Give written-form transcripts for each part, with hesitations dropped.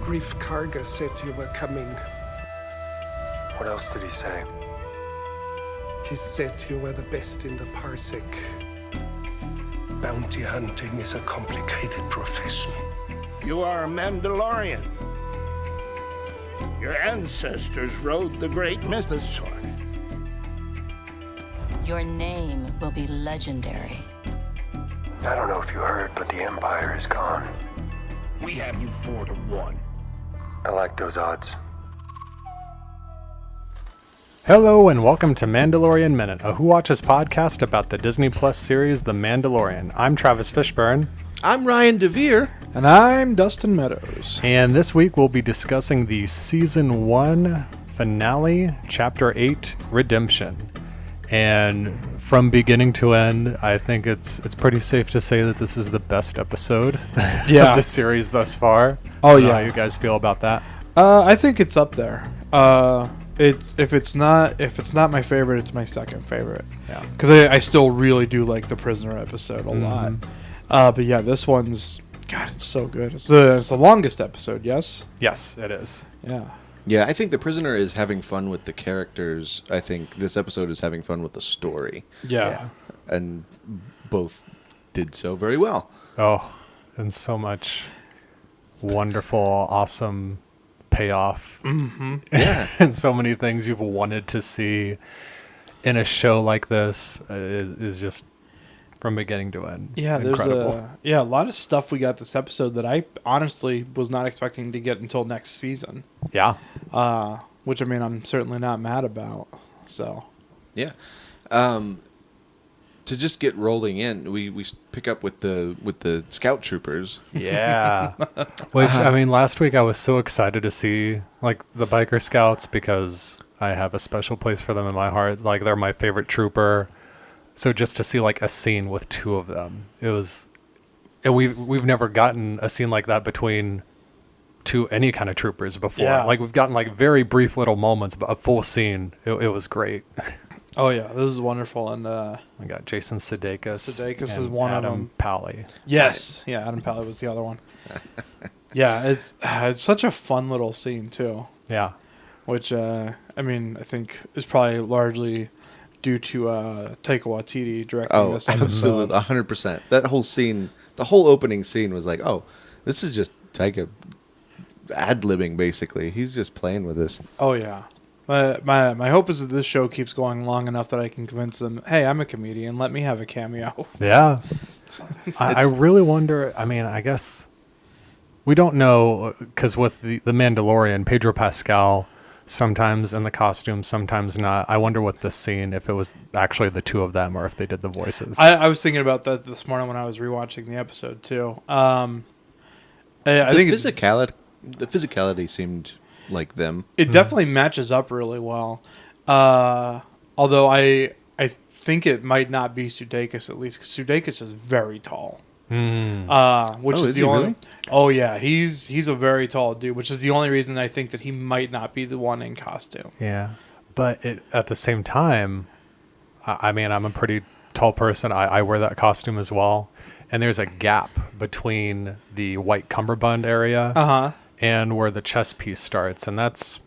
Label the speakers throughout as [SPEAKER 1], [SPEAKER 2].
[SPEAKER 1] Grief Karga said you were coming.
[SPEAKER 2] What else did he say?
[SPEAKER 1] He said you were the best in the parsec. Bounty hunting is a complicated profession.
[SPEAKER 3] You are a Mandalorian. Your ancestors rode the great mythosaur.
[SPEAKER 4] Your name will be legendary.
[SPEAKER 2] I don't know if you heard, but the Empire is gone.
[SPEAKER 3] We have you 4-1.
[SPEAKER 2] I like those odds.
[SPEAKER 5] Hello and welcome to Mandalorian Minute, a Who Watches podcast about the Disney Plus series The Mandalorian. I'm Travis Fishburne.
[SPEAKER 6] I'm Ryan DeVere.
[SPEAKER 7] And I'm Dustin Meadows.
[SPEAKER 5] And this week we'll be discussing the Season 1 finale, Chapter 8, Redemption. And from beginning to end, I think it's pretty safe to say that this is the best episode of the series thus far.
[SPEAKER 7] Oh,
[SPEAKER 5] I don't know
[SPEAKER 7] yeah.
[SPEAKER 5] how you guys feel about that?
[SPEAKER 7] I think it's up there. If it's not my favorite, it's my second favorite.
[SPEAKER 5] Yeah.
[SPEAKER 7] Because I still really do like the Prisoner episode a lot. But yeah, this one's, God, it's so good. It's the longest episode, yes?
[SPEAKER 5] Yes, it is.
[SPEAKER 7] Yeah.
[SPEAKER 6] Yeah, I think The Prisoner is having fun with the characters. I think this episode is having fun with the story.
[SPEAKER 7] Yeah.
[SPEAKER 6] And both did so very well.
[SPEAKER 5] Oh, and so much wonderful, awesome payoff.
[SPEAKER 7] Mm-hmm.
[SPEAKER 6] Yeah.
[SPEAKER 5] And so many things you've wanted to see in a show like this is just from beginning to end.
[SPEAKER 7] Yeah,
[SPEAKER 5] incredible.
[SPEAKER 7] there's a lot of stuff we got this episode that I honestly was not expecting to get until next season.
[SPEAKER 5] Yeah.
[SPEAKER 7] Which, I mean, I'm certainly not mad about. So.
[SPEAKER 6] Yeah. To just get rolling in, we pick up with the scout troopers.
[SPEAKER 5] Yeah. Which, I mean, last week I was so excited to see, like, the biker scouts because I have a special place for them in my heart. Like, they're my favorite trooper. So just to see, like, a scene with two of them, it was... And we've never gotten a scene like that between any kind of troopers before.
[SPEAKER 7] Yeah.
[SPEAKER 5] Like, we've gotten, like, very brief little moments, but a full scene. It was great.
[SPEAKER 7] Oh, yeah, this is wonderful. And
[SPEAKER 5] We got Jason Sudeikis.
[SPEAKER 7] Sudeikis
[SPEAKER 5] and
[SPEAKER 7] is one of
[SPEAKER 5] Adam
[SPEAKER 7] them.
[SPEAKER 5] Pally.
[SPEAKER 7] yes. Yeah, Adam Pally was the other one. Yeah, it's such a fun little scene, too.
[SPEAKER 5] Yeah.
[SPEAKER 7] Which, I mean, I think is probably largely due to Taika Waititi directing this episode.
[SPEAKER 6] Absolutely, 100%. That whole scene, the whole opening scene was like, oh, this is just Taika ad-libbing, basically. He's just playing with this.
[SPEAKER 7] Oh, yeah. My hope is that this show keeps going long enough that I can convince them, hey, I'm a comedian, let me have a cameo.
[SPEAKER 5] Yeah. I really wonder, I mean, I guess we don't know, because with the Mandalorian, Pedro Pascal, sometimes in the costume, sometimes not. I wonder what this scene, if it was actually the two of them or if they did the voices.
[SPEAKER 7] I was thinking about that this morning when I was rewatching the episode, too. I think
[SPEAKER 6] The physicality seemed like them.
[SPEAKER 7] it definitely matches up really well. Although I think it might not be Sudeikis, at least, because Sudeikis is very tall. Which is the only.
[SPEAKER 6] Really?
[SPEAKER 7] Oh yeah, he's a very tall dude, which is the only reason I think that he might not be the one in costume.
[SPEAKER 5] Yeah. But at the same time, I mean, I'm a pretty tall person. I wear that costume as well. And there's a gap between the white cummerbund area and where the chest piece starts. And that's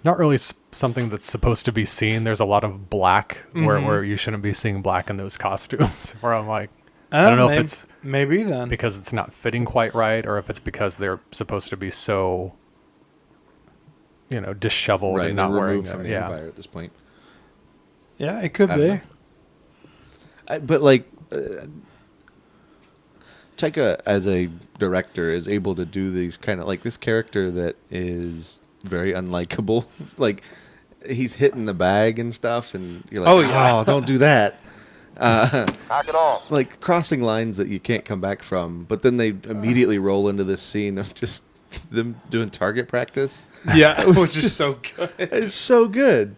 [SPEAKER 5] not really something that's supposed to be seen. There's a lot of black where you shouldn't be seeing black in those costumes. Where I'm like, I don't know if it's
[SPEAKER 7] maybe then
[SPEAKER 5] because it's not fitting quite right, or if it's because they're supposed to be so, disheveled
[SPEAKER 6] Right,
[SPEAKER 5] and
[SPEAKER 6] they're
[SPEAKER 5] not wearing
[SPEAKER 6] removed from
[SPEAKER 5] them.
[SPEAKER 6] the
[SPEAKER 5] Yeah.
[SPEAKER 6] Empire at this point.
[SPEAKER 7] Yeah, it could
[SPEAKER 6] I
[SPEAKER 7] be.
[SPEAKER 6] don't know. But like, Taika as a director is able to do these kind of like this character that is very unlikable. Like he's hitting the bag and stuff, and you're like, oh, don't do that.
[SPEAKER 3] Knock it off.
[SPEAKER 6] Like crossing lines that you can't come back from. But then they immediately roll into this scene of just them doing target practice.
[SPEAKER 7] Yeah, which is so good.
[SPEAKER 6] It's so good.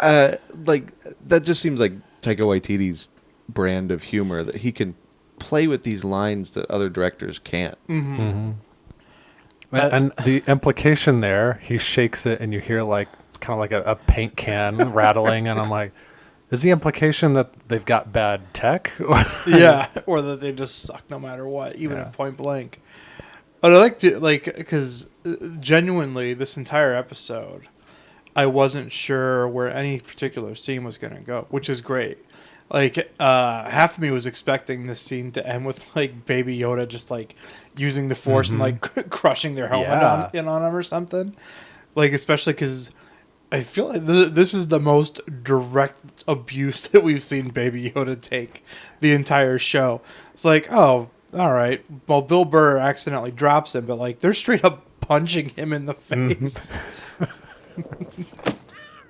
[SPEAKER 6] Like that just seems like Taika Waititi's brand of humor, that he can play with these lines that other directors can't.
[SPEAKER 5] And the implication there, he shakes it and you hear like kind of like a paint can rattling, and I'm like, is the implication that they've got bad tech?
[SPEAKER 7] Yeah, or that they just suck no matter what, even at point blank. But I like to because genuinely this entire episode, I wasn't sure where any particular scene was going to go, which is great. Like half of me was expecting this scene to end with like Baby Yoda just like using the Force and like crushing their helmet on him or something. Like especially because I feel like this is the most direct abuse that we've seen Baby Yoda take the entire show. It's like, oh, all right. Well, Bill Burr accidentally drops him, but like they're straight up punching him in the face.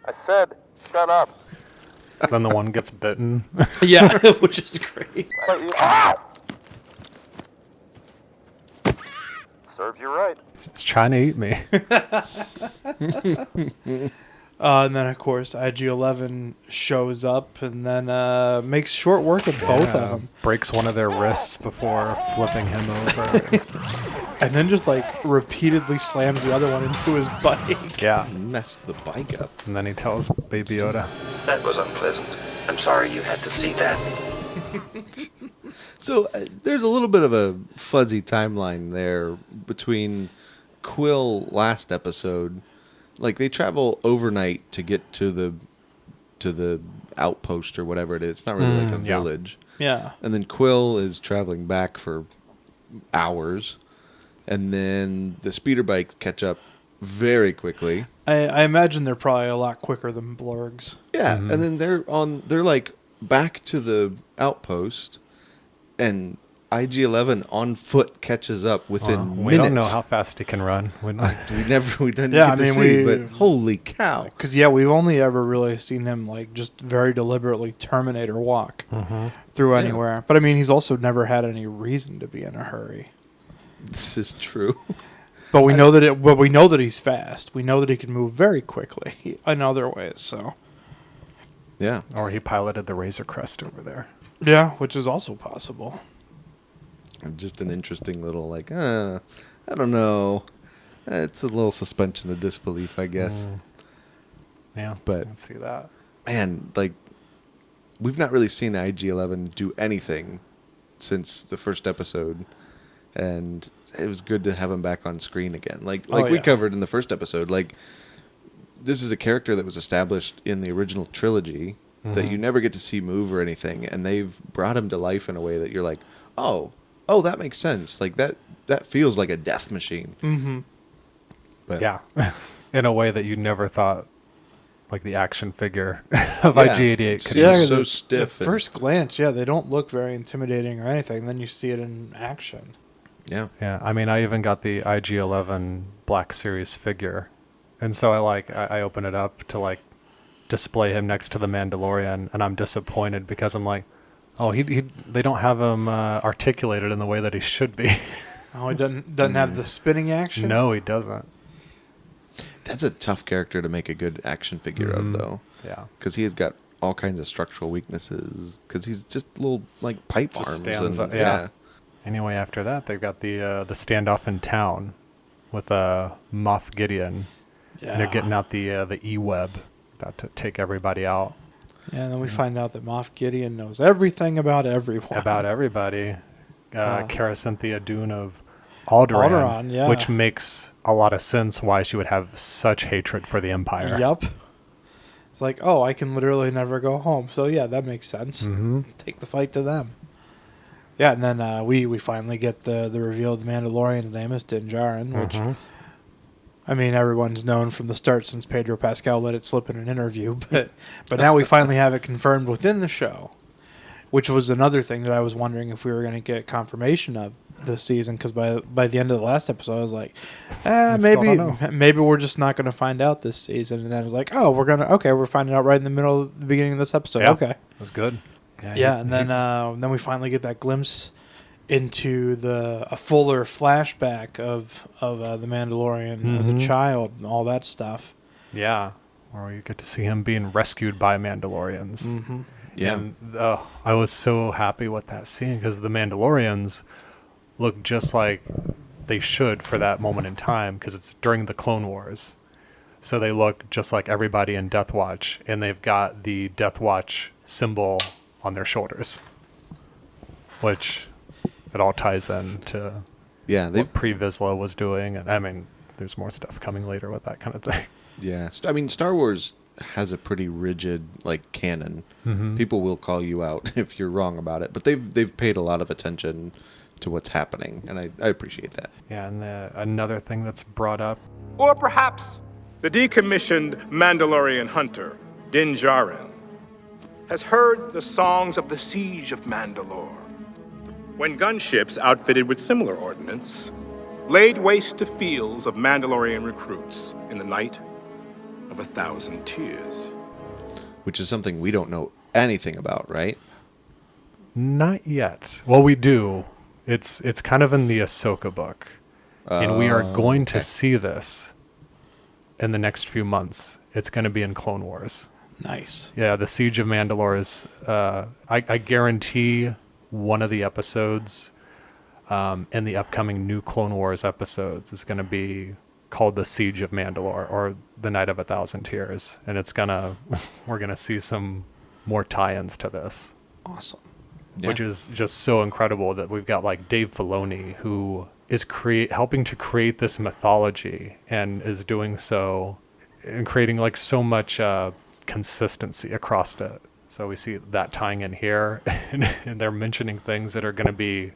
[SPEAKER 3] I said, shut up.
[SPEAKER 5] Then the one gets bitten.
[SPEAKER 7] Yeah, which is great.
[SPEAKER 3] Ow! Serves you right.
[SPEAKER 5] It's trying to eat me.
[SPEAKER 7] And then, of course, IG-11 shows up and then makes short work of both of them.
[SPEAKER 5] Breaks one of their wrists before flipping him over.
[SPEAKER 7] And then just, like, repeatedly slams the other one into his bike.
[SPEAKER 5] Yeah.
[SPEAKER 6] Messed the bike up.
[SPEAKER 5] And then he tells Baby Yoda.
[SPEAKER 2] That was unpleasant. I'm sorry you had to see that.
[SPEAKER 6] So there's a little bit of a fuzzy timeline there between Quill last episode. Like they travel overnight to get to the outpost or whatever it is. It's not really like a village.
[SPEAKER 7] Yeah.
[SPEAKER 6] And then Quill is traveling back for hours. And then the speeder bikes catch up very quickly.
[SPEAKER 7] I imagine they're probably a lot quicker than Blurgs.
[SPEAKER 6] Yeah, and then they're like back to the outpost, and IG-11 on foot catches up within minutes.
[SPEAKER 5] We don't know how fast he can run.
[SPEAKER 6] we didn't
[SPEAKER 7] Yeah,
[SPEAKER 6] get to see, but holy cow!
[SPEAKER 7] Because we've only ever really seen him like just very deliberately Terminator walk through anywhere. But I mean, he's also never had any reason to be in a hurry.
[SPEAKER 6] This is true.
[SPEAKER 7] But we know that we know that he's fast. We know that he can move very quickly in other ways. So
[SPEAKER 6] Yeah.
[SPEAKER 5] Or he piloted the Razor Crest over there.
[SPEAKER 7] yeah, which is also possible.
[SPEAKER 6] Just an interesting little I don't know. It's a little suspension of disbelief, I guess.
[SPEAKER 5] Yeah,
[SPEAKER 6] But-
[SPEAKER 5] I can see that.
[SPEAKER 6] Man, like we've not really seen IG-11 do anything since the first episode, and it was good to have him back on screen again. Like we covered in the first episode, like this is a character that was established in the original trilogy that you never get to see move or anything, and they've brought him to life in a way that you're like, oh, that makes sense. Like that feels like a death machine.
[SPEAKER 7] Mm-hmm.
[SPEAKER 6] But
[SPEAKER 5] Yeah, in a way that you never thought, like the action figure of
[SPEAKER 6] Yeah.
[SPEAKER 5] IG-88 could
[SPEAKER 6] Yeah,
[SPEAKER 5] be.
[SPEAKER 6] so
[SPEAKER 7] at
[SPEAKER 6] stiff and-
[SPEAKER 7] first glance, they don't look very intimidating or anything. Then you see it in action.
[SPEAKER 6] Yeah.
[SPEAKER 5] Yeah, I mean, I even got the IG-11 Black Series figure, and so I open it up to like display him next to the Mandalorian, and I'm disappointed because I'm like, oh, they don't have him articulated in the way that he should be.
[SPEAKER 7] Oh, he doesn't have the spinning action.
[SPEAKER 5] No, he doesn't.
[SPEAKER 6] That's a tough character to make a good action figure of, though.
[SPEAKER 5] Yeah,
[SPEAKER 6] Because he has got all kinds of structural weaknesses. Because he's just little like pipe
[SPEAKER 5] Just
[SPEAKER 6] arms.
[SPEAKER 5] stands
[SPEAKER 6] And,
[SPEAKER 5] up, yeah. Anyway, after that, they've got the standoff in town with Moff Gideon.
[SPEAKER 7] Yeah.
[SPEAKER 5] And they're getting out the E-Web, about to take everybody out.
[SPEAKER 7] Yeah, and then we find out that Moff Gideon knows everything about everyone.
[SPEAKER 5] About everybody. Cara Cynthia Dune of Alderaan,
[SPEAKER 7] yeah.
[SPEAKER 5] which makes a lot of sense why she would have such hatred for the Empire.
[SPEAKER 7] Yep. It's like, oh, I can literally never go home. So yeah, that makes sense.
[SPEAKER 5] Mm-hmm.
[SPEAKER 7] Take the fight to them. Yeah, and then we finally get the reveal of the Mandalorian's name is Din Djarin, which I mean everyone's known from the start since Pedro Pascal let it slip in an interview, but now we finally have it confirmed within the show, which was another thing that I was wondering if we were going to get confirmation of this season, because by the end of the last episode I was like,
[SPEAKER 5] still don't know.
[SPEAKER 7] maybe we're just not going to find out this season, and then I was like, oh, we're finding out right in the beginning of this episode.
[SPEAKER 5] Yeah,
[SPEAKER 7] Okay.
[SPEAKER 5] It was good.
[SPEAKER 7] Yeah, and then we finally get that glimpse into a fuller flashback of the Mandalorian as a child and all that stuff.
[SPEAKER 5] Yeah, where you get to see him being rescued by Mandalorians.
[SPEAKER 7] Mm-hmm.
[SPEAKER 6] Yeah.
[SPEAKER 5] And I was so happy with that scene because the Mandalorians look just like they should for that moment in time because it's during the Clone Wars. So they look just like everybody in Death Watch, and they've got the Death Watch symbol on their shoulders, which it all ties in to
[SPEAKER 6] Yeah,
[SPEAKER 5] what Pre-Vizsla was doing. And I mean, there's more stuff coming later with that kind of thing.
[SPEAKER 6] Yeah, I mean, Star Wars has a pretty rigid like canon. People will call you out if you're wrong about it, but they've paid a lot of attention to what's happening, and I appreciate that.
[SPEAKER 5] Yeah, and another thing that's brought up.
[SPEAKER 8] Or perhaps the decommissioned Mandalorian hunter, Din Djarin, has heard the songs of the Siege of Mandalore, when gunships outfitted with similar ordnance laid waste to fields of Mandalorian recruits in the night of 1,000 tears.
[SPEAKER 6] Which is something we don't know anything about, right?
[SPEAKER 5] Not yet. Well, we do. It's kind of in the Ahsoka book. And we are going to see this in the next few months. It's going to be in Clone Wars.
[SPEAKER 7] Nice.
[SPEAKER 5] Yeah, the Siege of Mandalore is... I guarantee one of the episodes in the upcoming new Clone Wars episodes is going to be called the Siege of Mandalore, or the Night of 1,000 Tears. And we're going to see some more tie-ins to this.
[SPEAKER 7] Awesome.
[SPEAKER 6] Yeah.
[SPEAKER 5] Which is just so incredible that we've got like Dave Filoni, who is helping to create this mythology and is doing so and creating like so much consistency across it. So we see that tying in here, and they're mentioning things that are going to be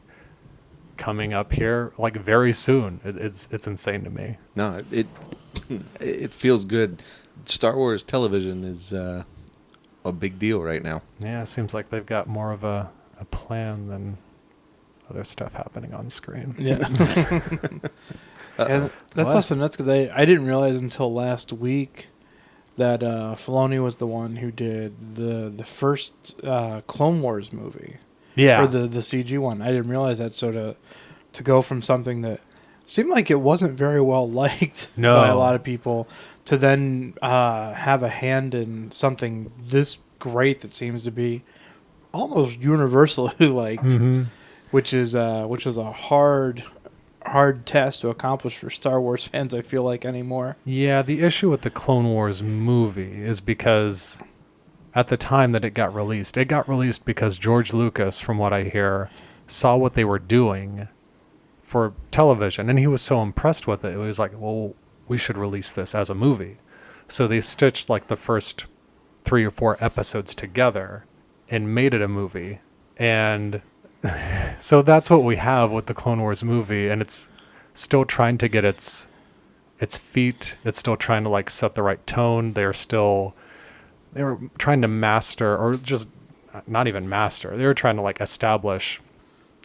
[SPEAKER 5] coming up here like very soon. It's insane to me.
[SPEAKER 6] No, it feels good. Star Wars television is a big deal right now.
[SPEAKER 5] Yeah, it seems like they've got more of a plan than other stuff happening on screen.
[SPEAKER 7] Yeah. And that's also nuts because I didn't realize until last week that Filoni was the one who did the first Clone Wars movie.
[SPEAKER 5] Yeah.
[SPEAKER 7] Or the CG one. I didn't realize that. So to go from something that seemed like it wasn't very well liked by a lot of people to then have a hand in something this great that seems to be almost universally liked, which is a hard task to accomplish for Star Wars fans, I feel like, anymore.
[SPEAKER 5] Yeah, the issue with the Clone Wars movie is because at the time that it got released because George Lucas, from what I hear, saw what they were doing for television, and he was so impressed with it. It was like, well, we should release this as a movie. So they stitched like the first 3 or 4 episodes together and made it a movie. And so that's what we have with the Clone Wars movie, and it's still trying to get its feet. It's still trying to like set the right tone. They were trying to master, or just not even master. They were trying to like establish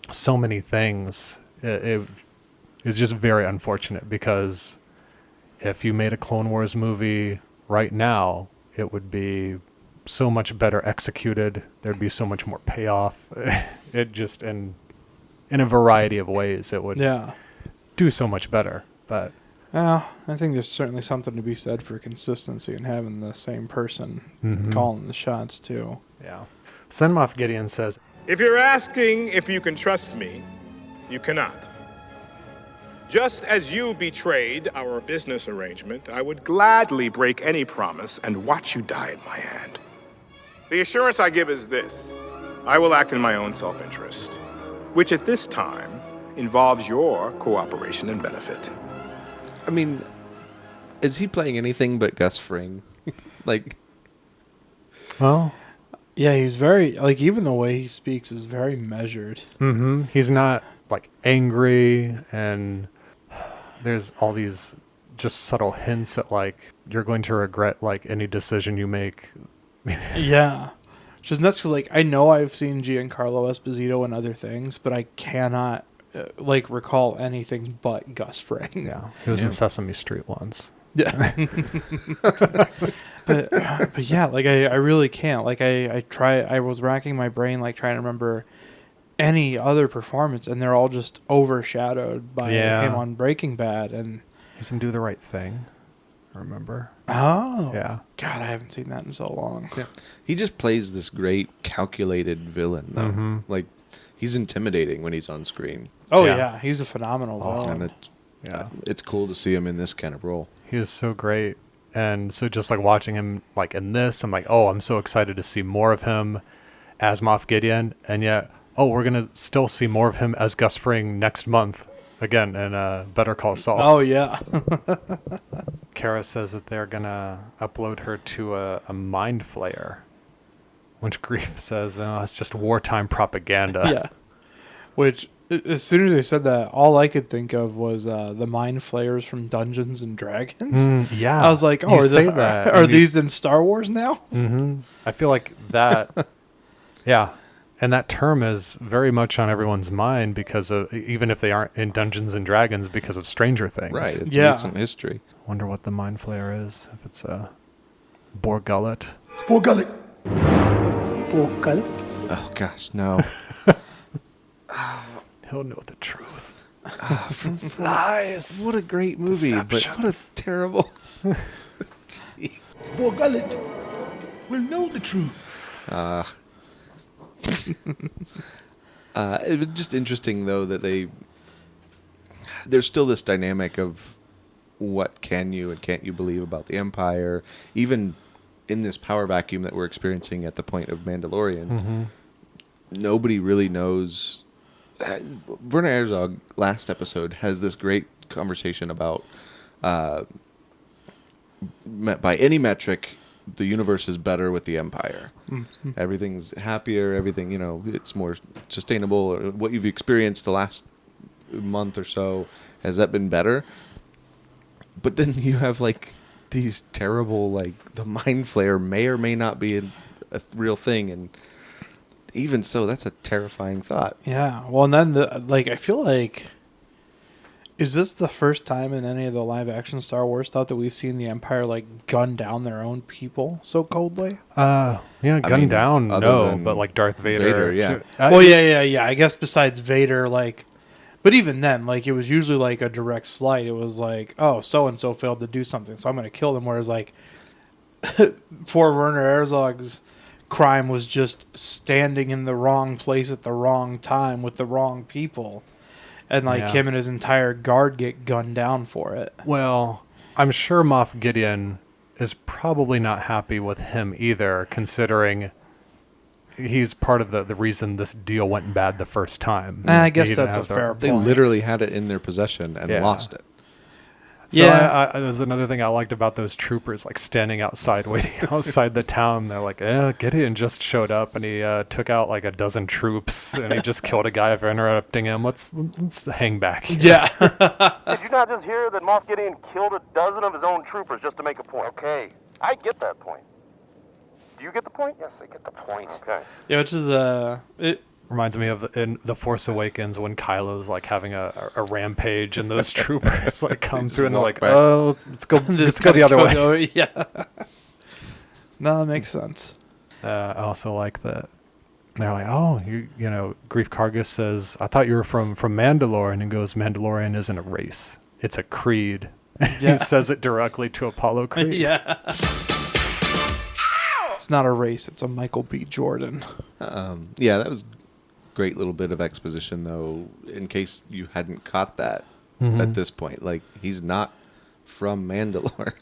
[SPEAKER 5] so many things. It was just very unfortunate, because if you made a Clone Wars movie right now, it would be so much better executed. There'd be so much more payoff. It just, in a variety of ways, it would do so much better. But
[SPEAKER 7] I think there's certainly something to be said for consistency and having the same person calling the shots too.
[SPEAKER 5] Yeah. So then Moff Gideon says,
[SPEAKER 8] If you're asking if you can trust me, you cannot. Just as you betrayed our business arrangement, I would gladly break any promise and watch you die at my hand. The assurance I give is this: I will act in my own self-interest, which at this time involves your cooperation and benefit.
[SPEAKER 6] I mean, is he playing anything but Gus Fring? Like,
[SPEAKER 5] well,
[SPEAKER 7] yeah, he's very, like, even the way he speaks is very measured.
[SPEAKER 5] He's not like angry, and there's all these just subtle hints at like you're going to regret like any decision you make.
[SPEAKER 7] Yeah. Which is nuts because, like, I know I've seen Giancarlo Esposito and other things, but I cannot, recall anything but Gus Fring.
[SPEAKER 5] Yeah. He was in Sesame Street once.
[SPEAKER 7] Yeah. but yeah, like, I really can't. Like, I was racking my brain, like, trying to remember any other performance, and they're all just overshadowed by him on Breaking Bad. And
[SPEAKER 5] he's in Do the Right Thing. Remember?
[SPEAKER 7] Oh.
[SPEAKER 5] Yeah.
[SPEAKER 7] God, I haven't seen that in so long.
[SPEAKER 6] Yeah. He just plays this great calculated villain, though. Like, he's intimidating when he's on screen.
[SPEAKER 7] Oh, yeah. He's a phenomenal villain.
[SPEAKER 6] And it's cool to see him in this kind of role.
[SPEAKER 5] He is so great. And so just like watching him like in this, I'm like, oh, I'm so excited to see more of him as Moff Gideon. And yet, we're going to still see more of him as Gus Fring next month. again in Better Call Saul.
[SPEAKER 7] Oh yeah.
[SPEAKER 5] Kara says that they're gonna upload her to a mind flayer, which Grief says, "Oh, it's just wartime propaganda."
[SPEAKER 7] Yeah. Which, as soon as they said that, all I could think of was the mind flayers from Dungeons and Dragons.
[SPEAKER 5] Yeah,
[SPEAKER 7] I was like,
[SPEAKER 5] you say that,
[SPEAKER 7] are
[SPEAKER 5] and you-
[SPEAKER 7] these in Star Wars now?
[SPEAKER 5] I feel like that. Yeah. And that term is very much on everyone's mind because of, even if they aren't in Dungeons and Dragons, because of Stranger Things.
[SPEAKER 6] Right. It's
[SPEAKER 7] Yeah.
[SPEAKER 6] recent history.
[SPEAKER 5] Wonder what the mind flayer is. If it's a Borgullet.
[SPEAKER 1] Borgullet. Borgullet.
[SPEAKER 6] Oh gosh, no.
[SPEAKER 5] He'll know the truth.
[SPEAKER 6] Lies. What a great movie, but what a
[SPEAKER 5] Deceptions.
[SPEAKER 6] terrible.
[SPEAKER 1] Borgullet will know the truth.
[SPEAKER 6] It was just interesting though that there's still this dynamic of what can you and can't you believe about the Empire, even in this power vacuum that we're experiencing at the point of Mandalorian. Nobody really knows. Werner Herzog last episode has this great conversation about by any metric, the universe is better with the Empire. Everything's happier. Everything, it's more sustainable. What you've experienced the last month or so, has that been better? But then you have these terrible, the mind flayer may or may not be a real thing, and even so, that's a terrifying thought.
[SPEAKER 7] Yeah. Well, and then I feel like, is this the first time in any of the live action Star Wars stuff that we've seen the Empire gun down their own people so coldly?
[SPEAKER 5] Yeah, gun down,
[SPEAKER 6] other
[SPEAKER 5] no,
[SPEAKER 6] than
[SPEAKER 5] but Darth Vader.
[SPEAKER 6] yeah.
[SPEAKER 7] Well, yeah. I guess besides Vader, but even then, it was usually a direct slight. It was oh, so and so failed to do something, so I'm going to kill them. Whereas poor Werner Herzog's crime was just standing in the wrong place at the wrong time with the wrong people. And him and his entire guard get gunned down for it.
[SPEAKER 5] Well, I'm sure Moff Gideon is probably not happy with him either, considering he's part of the reason this deal went bad the first time.
[SPEAKER 7] I guess
[SPEAKER 5] He didn't
[SPEAKER 7] that's a
[SPEAKER 5] have the-
[SPEAKER 7] fair
[SPEAKER 6] They
[SPEAKER 7] point.
[SPEAKER 6] literally had it in their possession and
[SPEAKER 5] Yeah.
[SPEAKER 6] lost it.
[SPEAKER 5] So
[SPEAKER 7] Yeah.
[SPEAKER 5] there's another thing I liked about those troopers, standing outside, waiting outside the town. They're like, Gideon just showed up and he took out a dozen troops and he just killed a guy for interrupting him. Let's hang back.
[SPEAKER 7] Yeah.
[SPEAKER 3] Did you not just hear that Moff Gideon killed a dozen of his own troopers just to make a point? Okay, I get that point. Do you get the point?
[SPEAKER 2] Yes, I get the point.
[SPEAKER 3] Okay.
[SPEAKER 7] Yeah, which is it.
[SPEAKER 5] Reminds me of in The Force Awakens when Kylo's having a rampage and those troopers come through and they're
[SPEAKER 6] walk
[SPEAKER 5] like,
[SPEAKER 6] back.
[SPEAKER 5] oh, let's go the other way.
[SPEAKER 7] Yeah. No, that makes sense.
[SPEAKER 5] I also like that. They're like, oh, Grief Karga says, I thought you were from Mandalore. And he goes, Mandalorian isn't a race. It's a creed.
[SPEAKER 7] Yeah.
[SPEAKER 5] He says it directly to Apollo Creed.
[SPEAKER 7] Yeah. It's not a race. It's a Michael B. Jordan.
[SPEAKER 6] Yeah, that was a great little bit of exposition, though, in case you hadn't caught that at this point. He's not from Mandalore,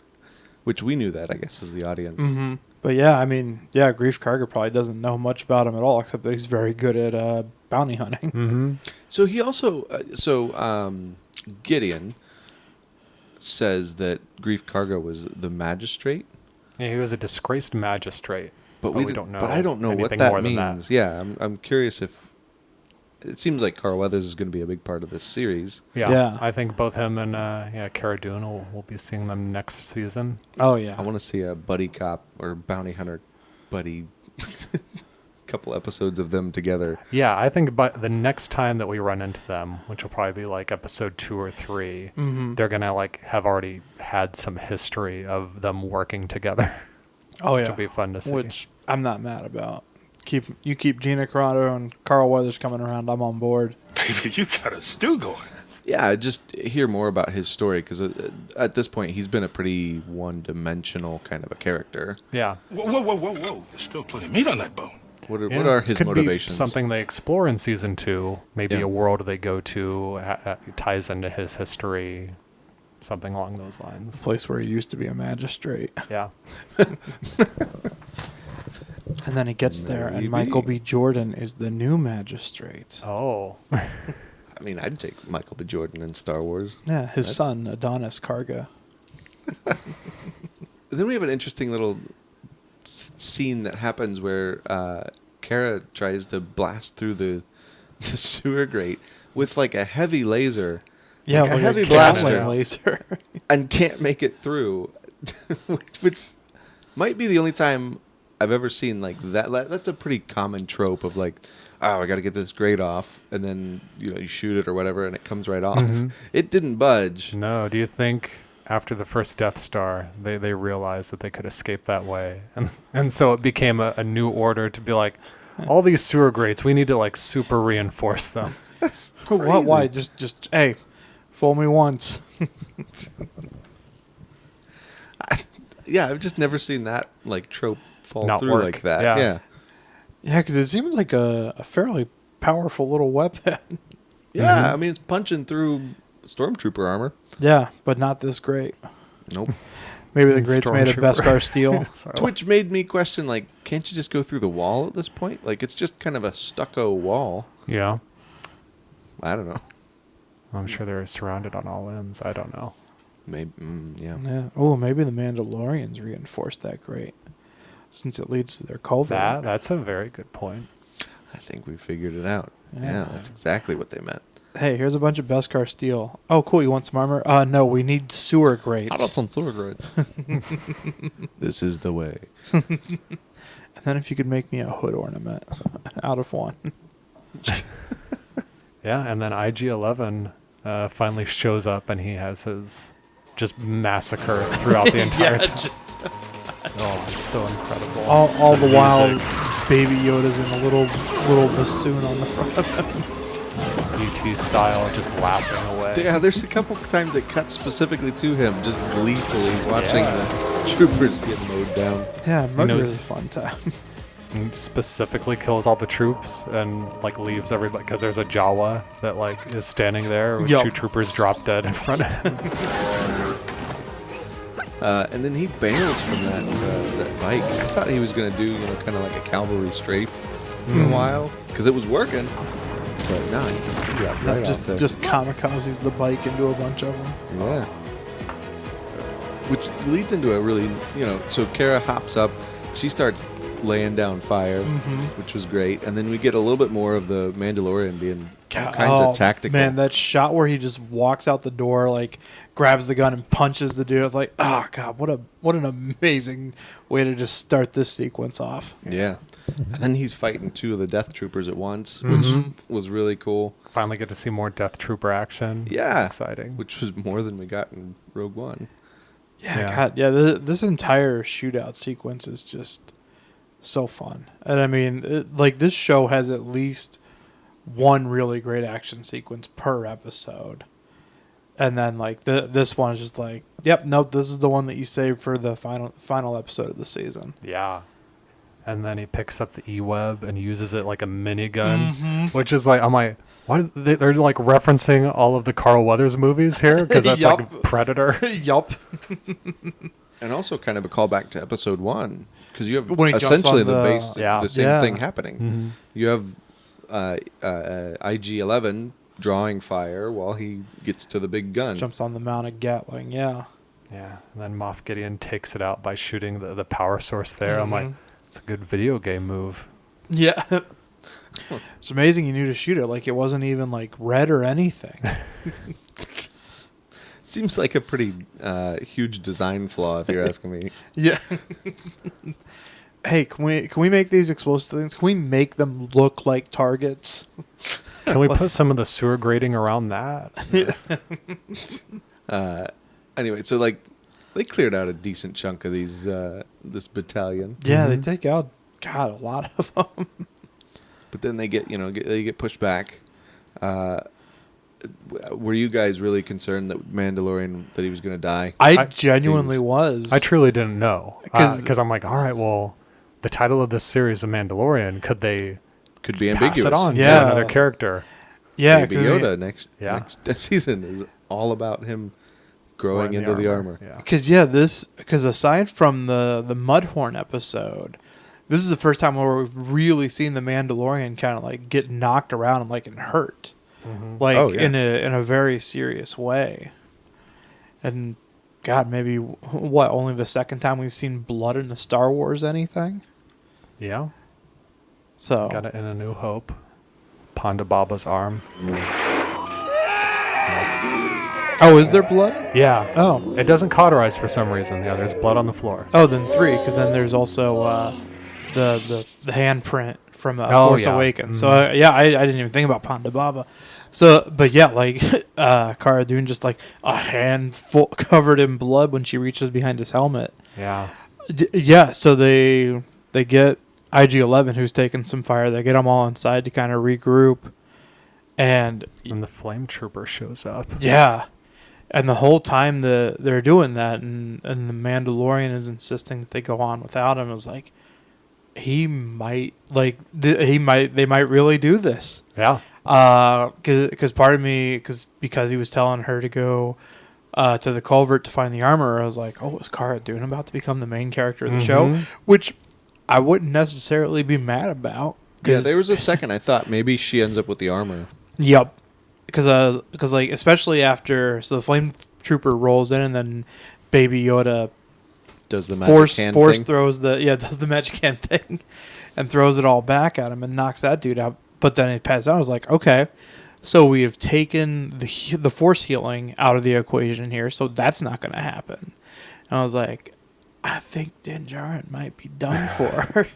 [SPEAKER 6] which we knew that, I guess, as the audience.
[SPEAKER 7] Mm-hmm. But yeah, Grief Karga probably doesn't know much about him at all, except that he's very good at bounty hunting.
[SPEAKER 5] Mm-hmm.
[SPEAKER 6] So he also, Gideon says that Grief Karga was the magistrate.
[SPEAKER 5] Yeah, he was a disgraced magistrate.
[SPEAKER 6] But
[SPEAKER 5] we don't know.
[SPEAKER 6] But I don't know what
[SPEAKER 5] anything
[SPEAKER 6] that
[SPEAKER 5] more than
[SPEAKER 6] means. Yeah, I'm curious if it seems like Carl Weathers is going to be a big part of this series.
[SPEAKER 5] Yeah. I think both him and Cara Dune we'll be seeing them next season.
[SPEAKER 7] Oh, yeah.
[SPEAKER 6] I want to see a buddy cop or bounty hunter buddy. Couple episodes of them together.
[SPEAKER 5] Yeah, I think by the next time that we run into them, which will probably be episode 2 or 3, they're gonna have already had some history of them working together.
[SPEAKER 7] Oh, yeah.
[SPEAKER 5] Which will be fun to see.
[SPEAKER 7] Which I'm not mad about. Keep Gina Carano and Carl Weathers coming around. I'm on board.
[SPEAKER 8] Baby, you got a stew going.
[SPEAKER 6] Yeah, just hear more about his story because at this point he's been a pretty one-dimensional kind of a character.
[SPEAKER 5] Yeah.
[SPEAKER 8] Whoa. There's still plenty of meat on that bone.
[SPEAKER 6] What are his
[SPEAKER 5] Could
[SPEAKER 6] motivations?
[SPEAKER 5] Be something they explore in season 2. Maybe
[SPEAKER 6] Yeah.
[SPEAKER 5] a world they go to ties into his history. Something along those lines.
[SPEAKER 7] Place where he used to be a magistrate.
[SPEAKER 5] Yeah.
[SPEAKER 7] And then he gets there, and
[SPEAKER 6] Maybe.
[SPEAKER 7] Michael B. Jordan is the new magistrate.
[SPEAKER 5] Oh.
[SPEAKER 6] mean, I'd take Michael B. Jordan in Star Wars.
[SPEAKER 7] Yeah, his son, Adonis Karga.
[SPEAKER 6] Then we have an interesting little scene that happens where Kara tries to blast through the sewer grate with like a heavy laser.
[SPEAKER 7] Yeah,
[SPEAKER 6] like
[SPEAKER 7] like
[SPEAKER 6] a heavy
[SPEAKER 7] a
[SPEAKER 6] blaster,
[SPEAKER 7] Gatling laser.
[SPEAKER 6] and can't make it through, which might be the only time I've ever seen like that. That's a pretty common trope of like, oh, I got to get this grate off, and then you shoot it or whatever, and it comes right off. Mm-hmm. It didn't budge.
[SPEAKER 5] No, do you think after the first Death Star, they realized that they could escape that way, and so it became a new order to be like, all these sewer grates, we need to like super reinforce them.
[SPEAKER 7] What? Why? Just hey, fool me once.
[SPEAKER 6] Yeah, I've just never seen that like trope fall
[SPEAKER 5] Not
[SPEAKER 6] through
[SPEAKER 5] work.
[SPEAKER 6] like that.
[SPEAKER 5] Yeah.
[SPEAKER 7] Yeah, because it seems like a fairly powerful little weapon.
[SPEAKER 6] Yeah, I mean, it's punching through stormtrooper armor.
[SPEAKER 7] Yeah, but not this great.
[SPEAKER 6] Nope.
[SPEAKER 7] Maybe the grate's made of
[SPEAKER 5] Stormtrooper.
[SPEAKER 7] Beskar steel.
[SPEAKER 6] Which made me question, like, can't you just go through the wall at this point? Like, it's just kind of a stucco wall.
[SPEAKER 5] Yeah.
[SPEAKER 6] I don't know.
[SPEAKER 5] I'm sure they're surrounded on all ends. I don't know.
[SPEAKER 6] Maybe, yeah.
[SPEAKER 7] Yeah. Oh, maybe the Mandalorians reinforced that grate, since it leads to their culvert.
[SPEAKER 5] That's a very good point.
[SPEAKER 6] I think we figured it out.
[SPEAKER 7] Yeah.
[SPEAKER 6] Yeah, that's exactly what they meant.
[SPEAKER 7] Hey, here's a bunch of Beskar steel. Oh, cool. You want some armor? No, we need sewer grates.
[SPEAKER 6] sewer grates? This is the way.
[SPEAKER 7] And then if you could make me a hood ornament out of one.
[SPEAKER 5] Yeah, and then IG-11 finally shows up, and he has his just massacre throughout the entire time. Oh, it's so incredible.
[SPEAKER 7] All the while,
[SPEAKER 5] music.
[SPEAKER 7] Baby Yoda's in a little bassoon on the front of him.
[SPEAKER 5] ET style, just laughing away.
[SPEAKER 6] Yeah, there's a couple times that cut specifically to him, just gleefully watching the troopers get mowed down.
[SPEAKER 7] Yeah, murder
[SPEAKER 5] knows-
[SPEAKER 7] is a fun time.
[SPEAKER 5] And specifically kills all the troops and like leaves everybody because there's a Jawa that like is standing there with
[SPEAKER 7] Yup.
[SPEAKER 5] 2 troopers drop dead in front of him.
[SPEAKER 6] And then he bails from that bike. I thought he was going to do, kind of like a cavalry strafe for a while because it was working. But no, he got right off there.
[SPEAKER 7] just kamikazes the bike into a bunch of them.
[SPEAKER 6] Yeah. Which leads into a really, so Kara hops up. She starts laying down fire, which was great. And then we get a little bit more of the Mandalorian being kinds of tactical.
[SPEAKER 7] Man, that shot where he just walks out the door, like grabs the gun and punches the dude. I was like, oh god, what an amazing way to just start this sequence off.
[SPEAKER 6] Yeah. And then he's fighting 2 of the Death Troopers at once, which was really cool.
[SPEAKER 5] Finally get to see more Death Trooper action.
[SPEAKER 6] Yeah.
[SPEAKER 5] It's exciting.
[SPEAKER 6] Which was more than we got in Rogue One.
[SPEAKER 7] Yeah. God, yeah. This entire shootout sequence is just so fun. And I mean, this show has at least one really great action sequence per episode. And then this one is just like, yep, nope, this is the one that you saved for the final episode of the season.
[SPEAKER 5] Yeah. And then he picks up the E-Web and uses it like a minigun, which is like, I'm like, what? They're like referencing all of the Carl Weathers movies here because that's
[SPEAKER 7] Yup.
[SPEAKER 5] like Predator.
[SPEAKER 7] Yup.
[SPEAKER 6] And also kind of a callback to episode 1 because you have
[SPEAKER 7] When he jumps
[SPEAKER 6] essentially
[SPEAKER 7] on
[SPEAKER 6] the same
[SPEAKER 7] Yeah.
[SPEAKER 6] thing happening. You have IG-11 drawing fire while he gets to the big gun.
[SPEAKER 7] Jumps on the mounted Gatling, yeah.
[SPEAKER 5] Yeah. And then Moff Gideon takes it out by shooting the power source there. I'm like, it's a good video game move.
[SPEAKER 7] Yeah. It's amazing you knew to shoot it. Like, it wasn't even, like, red or anything.
[SPEAKER 6] Seems like a pretty huge design flaw, if you're asking me.
[SPEAKER 7] Yeah. Hey, can we make these explosive things? Can we make them look like targets?
[SPEAKER 5] Can we put some of the sewer grating around that?
[SPEAKER 6] Anyway, so, they cleared out a decent chunk of these this battalion.
[SPEAKER 7] Yeah, they take out, God, a lot of them.
[SPEAKER 6] But then they get pushed back. Were you guys really concerned that Mandalorian that he was going to die?
[SPEAKER 7] I genuinely was.
[SPEAKER 5] I truly didn't know because
[SPEAKER 7] 'Cause-
[SPEAKER 5] I'm like, all right, well, the title of this series, The Mandalorian, could they
[SPEAKER 6] Could be
[SPEAKER 5] pass
[SPEAKER 6] ambiguous.
[SPEAKER 5] it on
[SPEAKER 7] Yeah.
[SPEAKER 5] to another character?
[SPEAKER 7] Yeah,
[SPEAKER 6] Baby
[SPEAKER 7] 'cause
[SPEAKER 6] Yoda next season is all about him growing
[SPEAKER 5] Wearing
[SPEAKER 6] into the armor.
[SPEAKER 5] Yeah.
[SPEAKER 7] Because aside from the Mudhorn episode, this is the first time where we've really seen the Mandalorian kind of like get knocked around and like and hurt. like in a very serious way. And God, maybe only the second time we've seen blood in a Star Wars anything.
[SPEAKER 5] Yeah.
[SPEAKER 7] So
[SPEAKER 5] Got it in A New Hope. Ponda Baba's arm.
[SPEAKER 7] Oh, is there blood?
[SPEAKER 5] Yeah.
[SPEAKER 7] Oh.
[SPEAKER 5] It doesn't cauterize for some reason. Yeah, there's blood on the floor.
[SPEAKER 7] Oh, then 3, because then there's also the handprint from Force Awakens. So I didn't even think about Ponda Baba. So, but yeah, like Cara Dune just like a hand full covered in blood when she reaches behind his helmet.
[SPEAKER 5] Yeah.
[SPEAKER 7] Yeah. So they get IG-11, who's taking some fire. They get them all inside to kind of regroup, and
[SPEAKER 5] the flame trooper shows up.
[SPEAKER 7] Yeah. And the whole time they're doing that, and the Mandalorian is insisting that they go on without him. It was like, they might really do this.
[SPEAKER 5] Yeah.
[SPEAKER 7] Because part of me, because he was telling her to go to the culvert to find the armor, I was like, oh, is Cara Dune about to become the main character of the show? Which I wouldn't necessarily be mad about.
[SPEAKER 6] Yeah, there was a second I thought maybe she ends up with the armor.
[SPEAKER 7] Yep. Because like, especially after, so the flame trooper rolls in, and then Baby Yoda
[SPEAKER 6] does the magic hand thing.
[SPEAKER 7] Throws does the magic hand thing, and throws it all back at him and knocks that dude out. But then it passes out. I was like, okay, so we have taken the force healing out of the equation here, so that's not going to happen. And I was like, I think Din Djarin might be done for.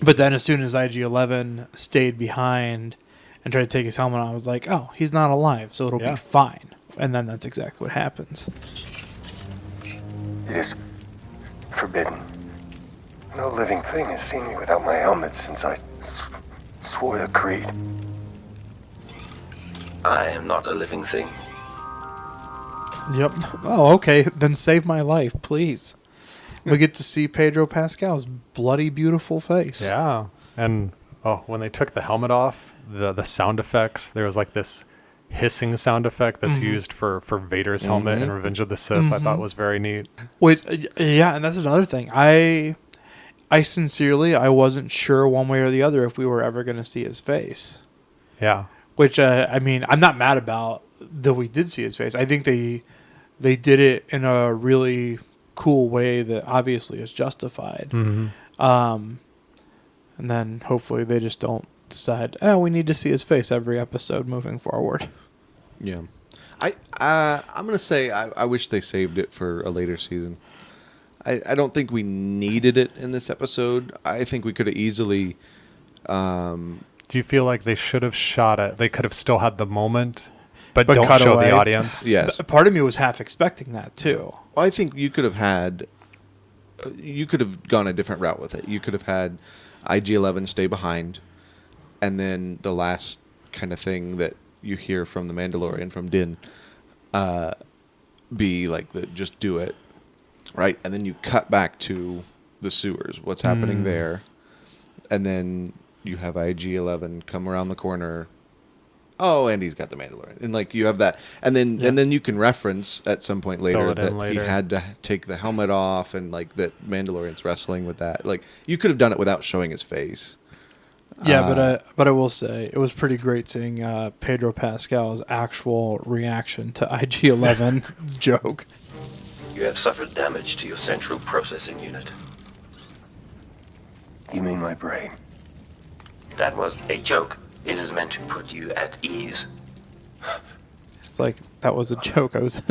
[SPEAKER 7] But then as soon as IG-11 stayed behind and tried to take his helmet off, I was like, oh, he's not alive, so it'll be fine. And then that's exactly what happens.
[SPEAKER 2] It is forbidden. No living thing has seen me without my helmet since I swore the creed.
[SPEAKER 9] I am not a living thing.
[SPEAKER 7] Yep. Oh, okay. Then save my life, please. We get to see Pedro Pascal's bloody beautiful face.
[SPEAKER 5] Yeah. And when they took the helmet off, the sound effects, there was like this hissing sound effect that's used for Vader's helmet in Revenge of the Sith. I thought was very neat.
[SPEAKER 7] Wait, yeah, and that's another thing. I sincerely, I wasn't sure one way or the other if we were ever going to see his face.
[SPEAKER 5] Yeah.
[SPEAKER 7] Which, I mean, I'm not mad about that we did see his face. I think they did it in a really cool way that obviously is justified. And then hopefully they just don't decide, we need to see his face every episode moving forward.
[SPEAKER 6] Yeah. I'm going to say I wish they saved it for a later season. I don't think we needed it in this episode. I think we could have easily...
[SPEAKER 5] Do you feel like they should have shot it? They could have still had the moment, but don't show away the audience?
[SPEAKER 6] Yes.
[SPEAKER 7] Part of me was half expecting that, too.
[SPEAKER 6] Well, I think you could have gone a different route with it. You could have had IG-11 stay behind, and then the last kind of thing that you hear from the Mandalorian, from Din, be like, just do it, right? And then you cut back to the sewers, what's happening there, and then you have IG-11 come around the corner. Oh, and he's got the Mandalorian, and like you have that, and then you can reference at some point later that he had to take the helmet off, and like that Mandalorian's wrestling with that. Like you could have done it without showing his face.
[SPEAKER 7] Yeah, but I will say it was pretty great seeing Pedro Pascal's actual reaction to IG-11's joke.
[SPEAKER 9] You have suffered damage to your central processing unit.
[SPEAKER 2] You mean my brain?
[SPEAKER 9] That was a joke. It is meant to put you at ease.
[SPEAKER 7] It's like, that was a joke. I was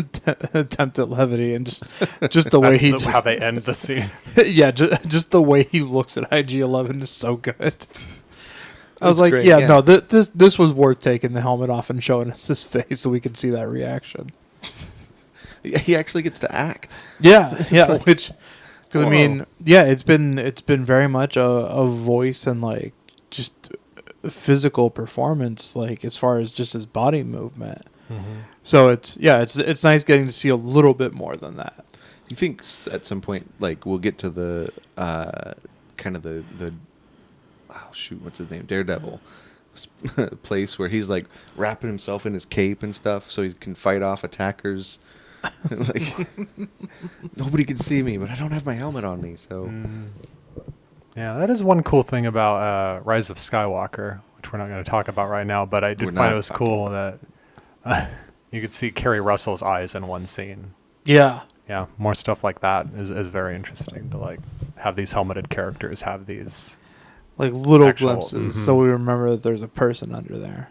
[SPEAKER 7] attempt at levity, and just the way
[SPEAKER 5] how they end the scene.
[SPEAKER 7] Yeah, just the way he looks at IG-11 is so good. I was like,
[SPEAKER 6] great,
[SPEAKER 7] no, this was worth taking the helmet off and showing us his face so we could see that reaction.
[SPEAKER 6] He actually gets to act.
[SPEAKER 7] Yeah, which, because I mean, it's been very much a voice and like just physical performance, like as far as just his body movement. So it's nice getting to see a little bit more than that.
[SPEAKER 6] You think at some point, like we'll get to the kind of the what's his name, Daredevil place where he's like wrapping himself in his cape and stuff so he can fight off attackers. Like nobody can see me, but I don't have my helmet on me, so.
[SPEAKER 5] Yeah, that is one cool thing about Rise of Skywalker, which we're not going to talk about right now, but I did find it was cool that you could see Kerry Russell's eyes in one scene.
[SPEAKER 7] Yeah.
[SPEAKER 5] Yeah, more stuff like that is very interesting to like have these helmeted characters have these
[SPEAKER 7] like little
[SPEAKER 5] actual,
[SPEAKER 7] glimpses, so we remember that there's a person under there.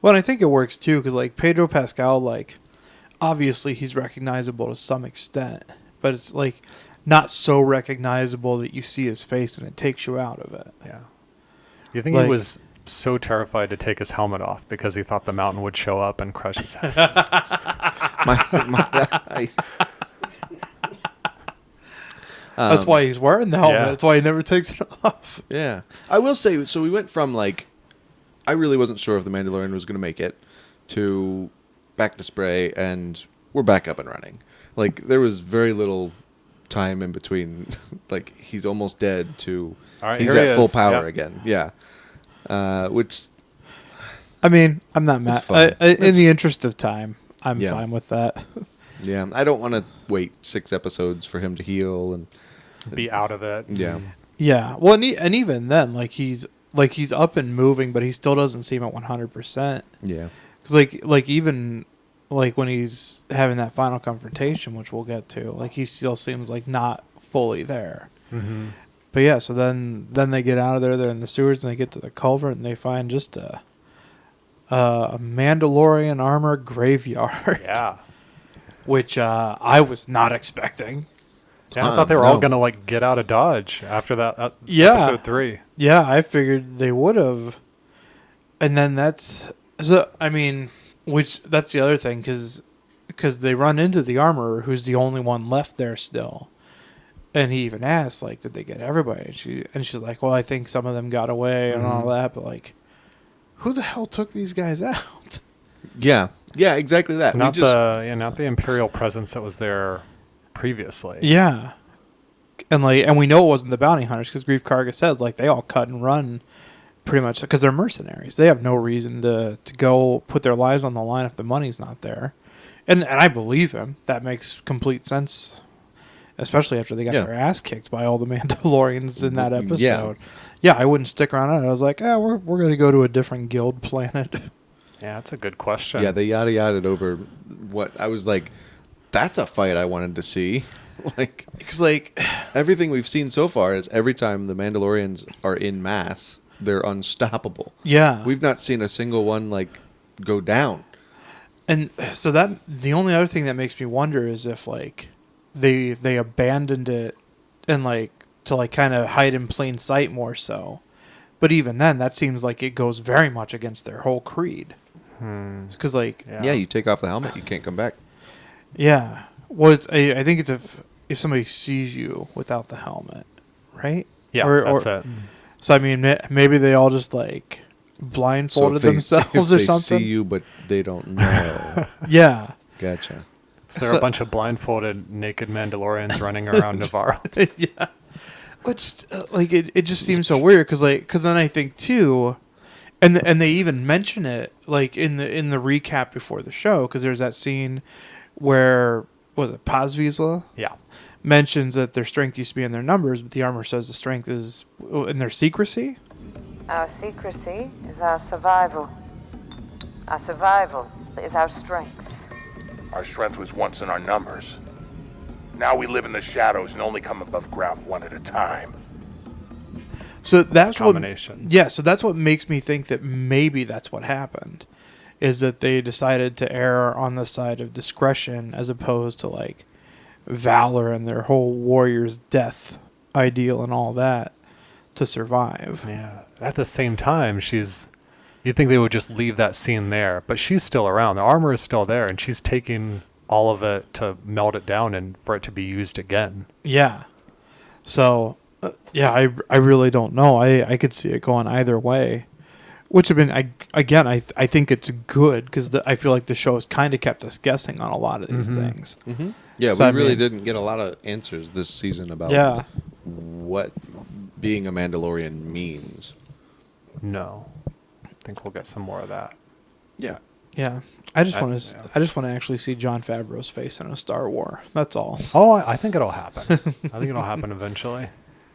[SPEAKER 7] Well, and I think it works too because like Pedro Pascal, like obviously he's recognizable to some extent, but it's like not so recognizable that you see his face and it takes you out of it.
[SPEAKER 5] Yeah. You think he was so terrified to take his helmet off because he thought the mountain would show up and crush his head?
[SPEAKER 7] That's why he's wearing the helmet.
[SPEAKER 5] Yeah.
[SPEAKER 7] That's why he never takes it off.
[SPEAKER 6] Yeah. I will say, so we went from like, I really wasn't sure if the Mandalorian was going to make it, to back to spray, and we're back up and running. Like, there was very little time in between, like, he's almost dead to he's at full power again. Yeah. Which,
[SPEAKER 7] I mean, I'm not mad. In the interest of time, I'm fine with that.
[SPEAKER 6] Yeah, I don't want to wait 6 episodes for him to heal and
[SPEAKER 5] be out of it.
[SPEAKER 6] Yeah.
[SPEAKER 7] Yeah. Well, and even then, like he's up and moving, but he still doesn't seem at 100%.
[SPEAKER 6] Yeah.
[SPEAKER 7] Because like even like when he's having that final confrontation, which we'll get to, like he still seems like not fully there.
[SPEAKER 5] Mm-hmm.
[SPEAKER 7] But yeah, so then they get out of there. They're in the sewers, and they get to the culvert, and they find just a Mandalorian armor graveyard.
[SPEAKER 5] Yeah.
[SPEAKER 7] Which I was not expecting.
[SPEAKER 5] Yeah, I thought they were all gonna like get out of Dodge after that. Episode 3.
[SPEAKER 7] Yeah, I figured they would have. And then that's so. I mean, which that's the other thing because they run into the armorer, who's the only one left there still. And he even asks, like, did they get everybody? And she's like, well, I think some of them got away and all that, but like, who the hell took these guys out?
[SPEAKER 6] Yeah. Yeah, exactly that.
[SPEAKER 5] Not the Imperial presence that was there previously.
[SPEAKER 7] Yeah, and we know it wasn't the bounty hunters because Grief Karga says like they all cut and run, pretty much because they're mercenaries. They have no reason to go put their lives on the line if the money's not there, and I believe him. That makes complete sense, especially after they got their ass kicked by all the Mandalorians in that episode. Yeah, I wouldn't stick around. I was like, we're gonna go to a different guild planet.
[SPEAKER 5] Yeah, that's a good question.
[SPEAKER 6] Yeah, they yada yada over what I was like. That's a fight I wanted to see. Like,
[SPEAKER 7] because like
[SPEAKER 6] everything we've seen so far is every time the Mandalorians are in mass, they're unstoppable.
[SPEAKER 7] Yeah,
[SPEAKER 6] we've not seen a single one like go down.
[SPEAKER 7] And so that the only other thing that makes me wonder is if like they abandoned it and like to like kind of hide in plain sight more so. But even then, that seems like it goes very much against their whole creed. Because like
[SPEAKER 6] you take off the helmet, you can't come back.
[SPEAKER 7] Yeah, well, I think it's if somebody sees you without the helmet, right?
[SPEAKER 5] Yeah, that's it.
[SPEAKER 7] So I mean, maybe they all just like blindfolded themselves or something.
[SPEAKER 6] They see you, but they don't know.
[SPEAKER 7] Yeah,
[SPEAKER 6] gotcha.
[SPEAKER 5] So there are a bunch of blindfolded, naked Mandalorians running around Navarro.
[SPEAKER 7] Yeah, which like it just seems so weird because then I think too. And they even mention it like in the recap before the show because there's that scene where was it Paz Vizsla?
[SPEAKER 5] Yeah,
[SPEAKER 7] mentions that their strength used to be in their numbers, but the armor says the strength is in their secrecy.
[SPEAKER 10] Our secrecy is our survival. Our survival is our strength.
[SPEAKER 11] Our strength was once in our numbers. Now we live in the shadows and only come above ground one at a time.
[SPEAKER 7] So that's
[SPEAKER 5] a combination.
[SPEAKER 7] So that's what makes me think that maybe that's what happened, is that they decided to err on the side of discretion as opposed to like valor and their whole warrior's death ideal and all that to survive.
[SPEAKER 5] Yeah. At the same time, you'd think they would just leave that scene there, but she's still around. The armor is still there, and she's taking all of it to melt it down and for it to be used again.
[SPEAKER 7] Yeah. So. I really don't know. I could see it going either way, which have been I think it's good because I feel like the show has kind of kept us guessing on a lot of these things.
[SPEAKER 6] Mm-hmm. Yeah, so we really didn't get a lot of answers this season about what being a Mandalorian means.
[SPEAKER 5] No, I think we'll get some more of that.
[SPEAKER 6] Yeah.
[SPEAKER 7] Yeah, I just want to actually see Jon Favreau's face in a Star Wars. That's all.
[SPEAKER 5] Oh, I think it'll happen. I think it'll happen eventually.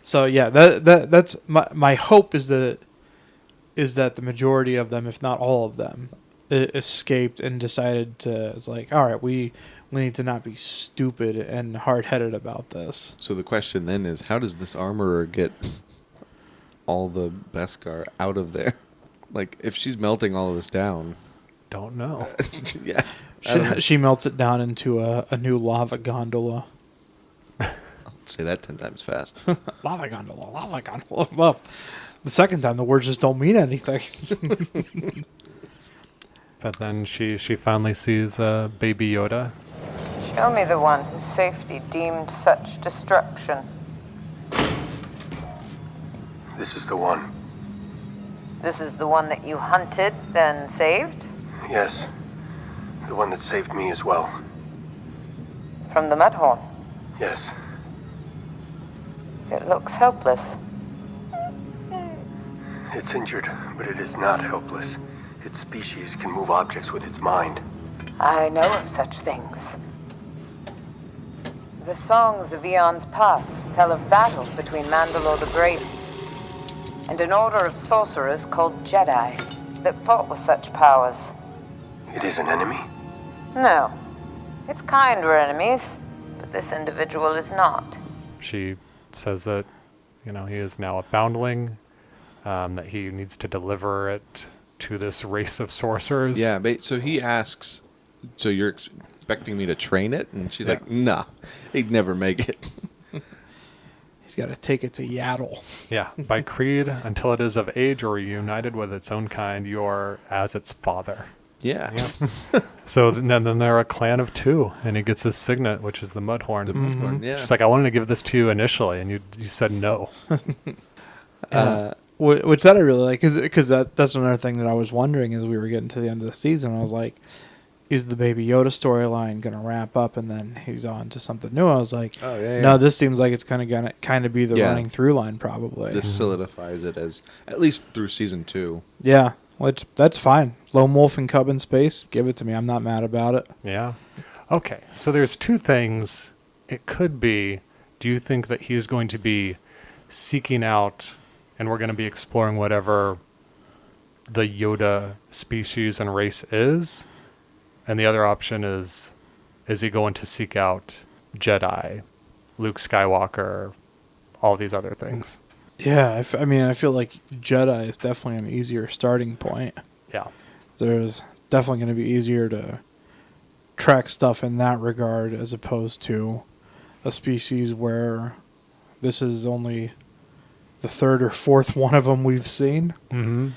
[SPEAKER 7] So yeah, that's my hope is that is that the majority of them, if not all of them, escaped and decided to. It's like, all right, we need to not be stupid and hard-headed about this.
[SPEAKER 6] So the question then is, how does this armorer get all the Beskar out of there? Like, if she's melting all of this down.
[SPEAKER 5] Don't know.
[SPEAKER 6] Yeah.
[SPEAKER 7] She melts it down into a new lava gondola.
[SPEAKER 6] I'll say that 10 times fast.
[SPEAKER 7] Lava gondola, lava gondola. Well, the second time, the words just don't mean anything.
[SPEAKER 5] But then she finally sees Baby Yoda.
[SPEAKER 10] Show me the one whose safety deemed such destruction.
[SPEAKER 2] This is the one.
[SPEAKER 10] This is the one that you hunted, then saved?
[SPEAKER 2] Yes. The one that saved me as well.
[SPEAKER 10] From the Mudhorn?
[SPEAKER 2] Yes.
[SPEAKER 10] It looks helpless.
[SPEAKER 2] It's injured, but it is not helpless. Its species can move objects with its mind.
[SPEAKER 10] I know of such things. The songs of eons past tell of battles between Mandalore the Great and an order of sorcerers called Jedi that fought with such powers.
[SPEAKER 2] It is an enemy?
[SPEAKER 10] No. Its kind were enemies, but this individual is not.
[SPEAKER 5] She says that, he is now a foundling, that he needs to deliver it to this race of sorcerers.
[SPEAKER 6] Yeah, so he asks, so you're expecting me to train it? And she's like, nah, he'd never make it.
[SPEAKER 7] He's got to take it to Yaddle.
[SPEAKER 5] Yeah, by creed, until it is of age or reunited with its own kind, you are as its father.
[SPEAKER 6] Yeah.
[SPEAKER 5] So then they're a clan of 2, and he gets his signet, which is the Mudhorn.
[SPEAKER 6] The Mudhorn, yeah.
[SPEAKER 5] She's like, I wanted to give this to you initially, and you said no.
[SPEAKER 7] Which that I really like, because that's another thing that I was wondering as we were getting to the end of the season. I was like, is the Baby Yoda storyline going to wrap up and then he's on to something new? I was like, no, this seems like it's going to be the running through line probably.
[SPEAKER 6] This solidifies it as, at least through season 2.
[SPEAKER 7] Yeah, that's fine. Lone wolf and cub in space, give it to me. I'm not mad about it.
[SPEAKER 5] Yeah. Okay, so there's 2 things. It could be, do you think that he's going to be seeking out, and we're going to be exploring whatever the Yoda species and race is? And the other option is he going to seek out Jedi, Luke Skywalker, all these other things?
[SPEAKER 7] Yeah, I feel like Jedi is definitely an easier starting point.
[SPEAKER 5] Yeah.
[SPEAKER 7] There's definitely going to be easier to track stuff in that regard as opposed to a species where this is only the 3rd or 4th one of them we've seen.
[SPEAKER 5] Mm-hmm.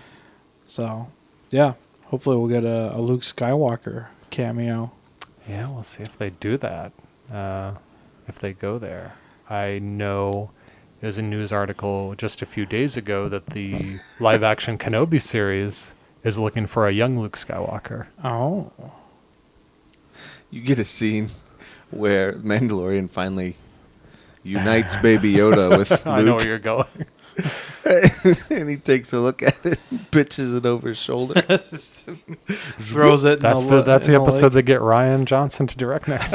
[SPEAKER 7] So, yeah, hopefully we'll get a Luke Skywalker cameo.
[SPEAKER 5] Yeah, we'll see if they do that, if they go there. I know there's a news article just a few days ago that the live-action Kenobi series is looking for a young Luke Skywalker.
[SPEAKER 7] Oh.
[SPEAKER 6] You get a scene where Mandalorian finally unites Baby Yoda with Luke.
[SPEAKER 5] I know where you're going.
[SPEAKER 6] And he takes a look at it and pitches it over his shoulder.
[SPEAKER 7] Throws it
[SPEAKER 5] That's the episode they get Ryan Johnson to direct next.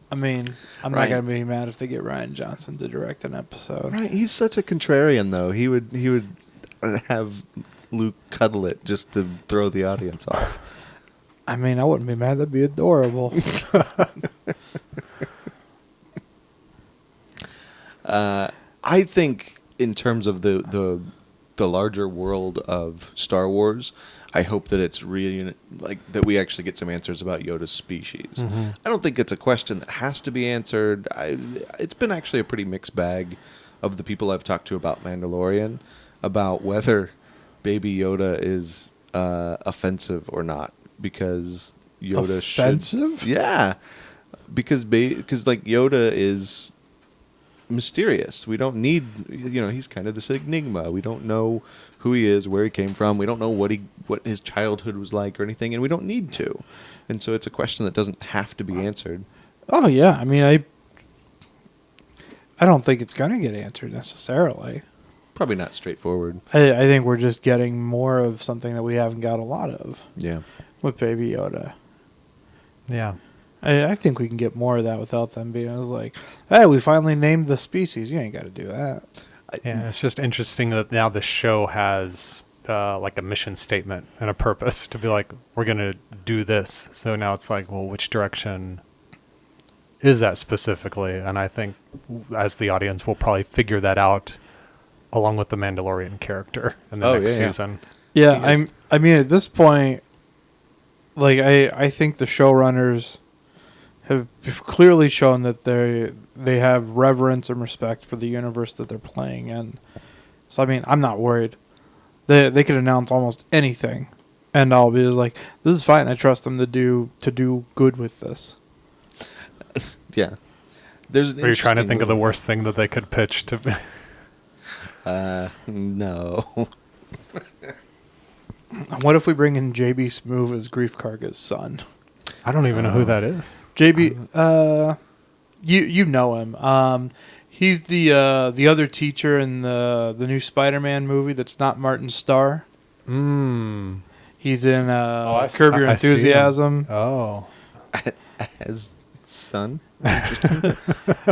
[SPEAKER 7] I mean, I'm not going to be mad if they get Ryan Johnson to direct an episode.
[SPEAKER 6] Right, he's such a contrarian, though. He would have Luke cuddle it just to throw the audience off.
[SPEAKER 7] I mean, I wouldn't be mad. That'd be adorable.
[SPEAKER 6] I think in terms of the larger world of Star Wars, I hope that it's really that we actually get some answers about Yoda's species.
[SPEAKER 5] Mm-hmm.
[SPEAKER 6] I don't think it's a question that has to be answered. It's been actually a pretty mixed bag of the people I've talked to about Mandalorian about whether Baby Yoda is offensive or not, because Yoda
[SPEAKER 7] offensive?
[SPEAKER 6] Yeah, because Yoda is mysterious. We don't need, he's kind of this enigma. We don't know who he is, where he came from. We don't know what his childhood was like or anything, and we don't need to. And so it's a question that doesn't have to be answered.
[SPEAKER 7] Oh yeah, I mean, I don't think it's gonna get answered necessarily.
[SPEAKER 6] Probably not straightforward.
[SPEAKER 7] I think we're just getting more of something that we haven't got a lot of.
[SPEAKER 6] Yeah.
[SPEAKER 7] With Baby Yoda.
[SPEAKER 5] Yeah.
[SPEAKER 7] I think we can get more of that without them being like, hey, we finally named the species. You ain't got to do that.
[SPEAKER 5] Yeah, it's just interesting that now the show has like a mission statement and a purpose to be like, we're going to do this. So now it's like, well, which direction is that specifically? And I think as the audience, we'll probably figure that out along with the Mandalorian character in the next season.
[SPEAKER 7] Yeah, I mean, at this point, like, I think the showrunners have clearly shown that they have reverence and respect for the universe that they're playing in. So, I mean, I'm not worried. They could announce almost anything, and I'll be like, this is fine. I trust them to do good with this.
[SPEAKER 6] Yeah. Are
[SPEAKER 5] you trying to think of the worst thing that they could pitch to?
[SPEAKER 6] No.
[SPEAKER 7] What if we bring in JB Smoove as Grief Karga's son?
[SPEAKER 5] I don't even know who that is.
[SPEAKER 7] JB, you know him. He's the other teacher in the new Spider-Man movie that's not Martin Starr. He's in Curb Your Enthusiasm.
[SPEAKER 5] Oh.
[SPEAKER 6] As son?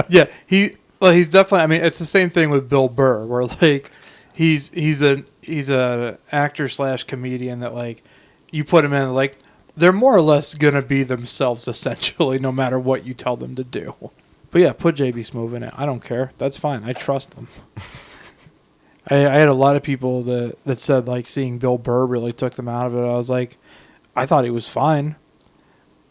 [SPEAKER 7] Yeah, he's definitely. I mean, it's the same thing with Bill Burr, where like he's a actor / comedian that like you put him in, like they're more or less gonna be themselves essentially, no matter what you tell them to do. But yeah, put JB Smoove in it. I don't care. That's fine. I trust them. I had a lot of people that said like seeing Bill Burr really took them out of it. I was like, I thought he was fine.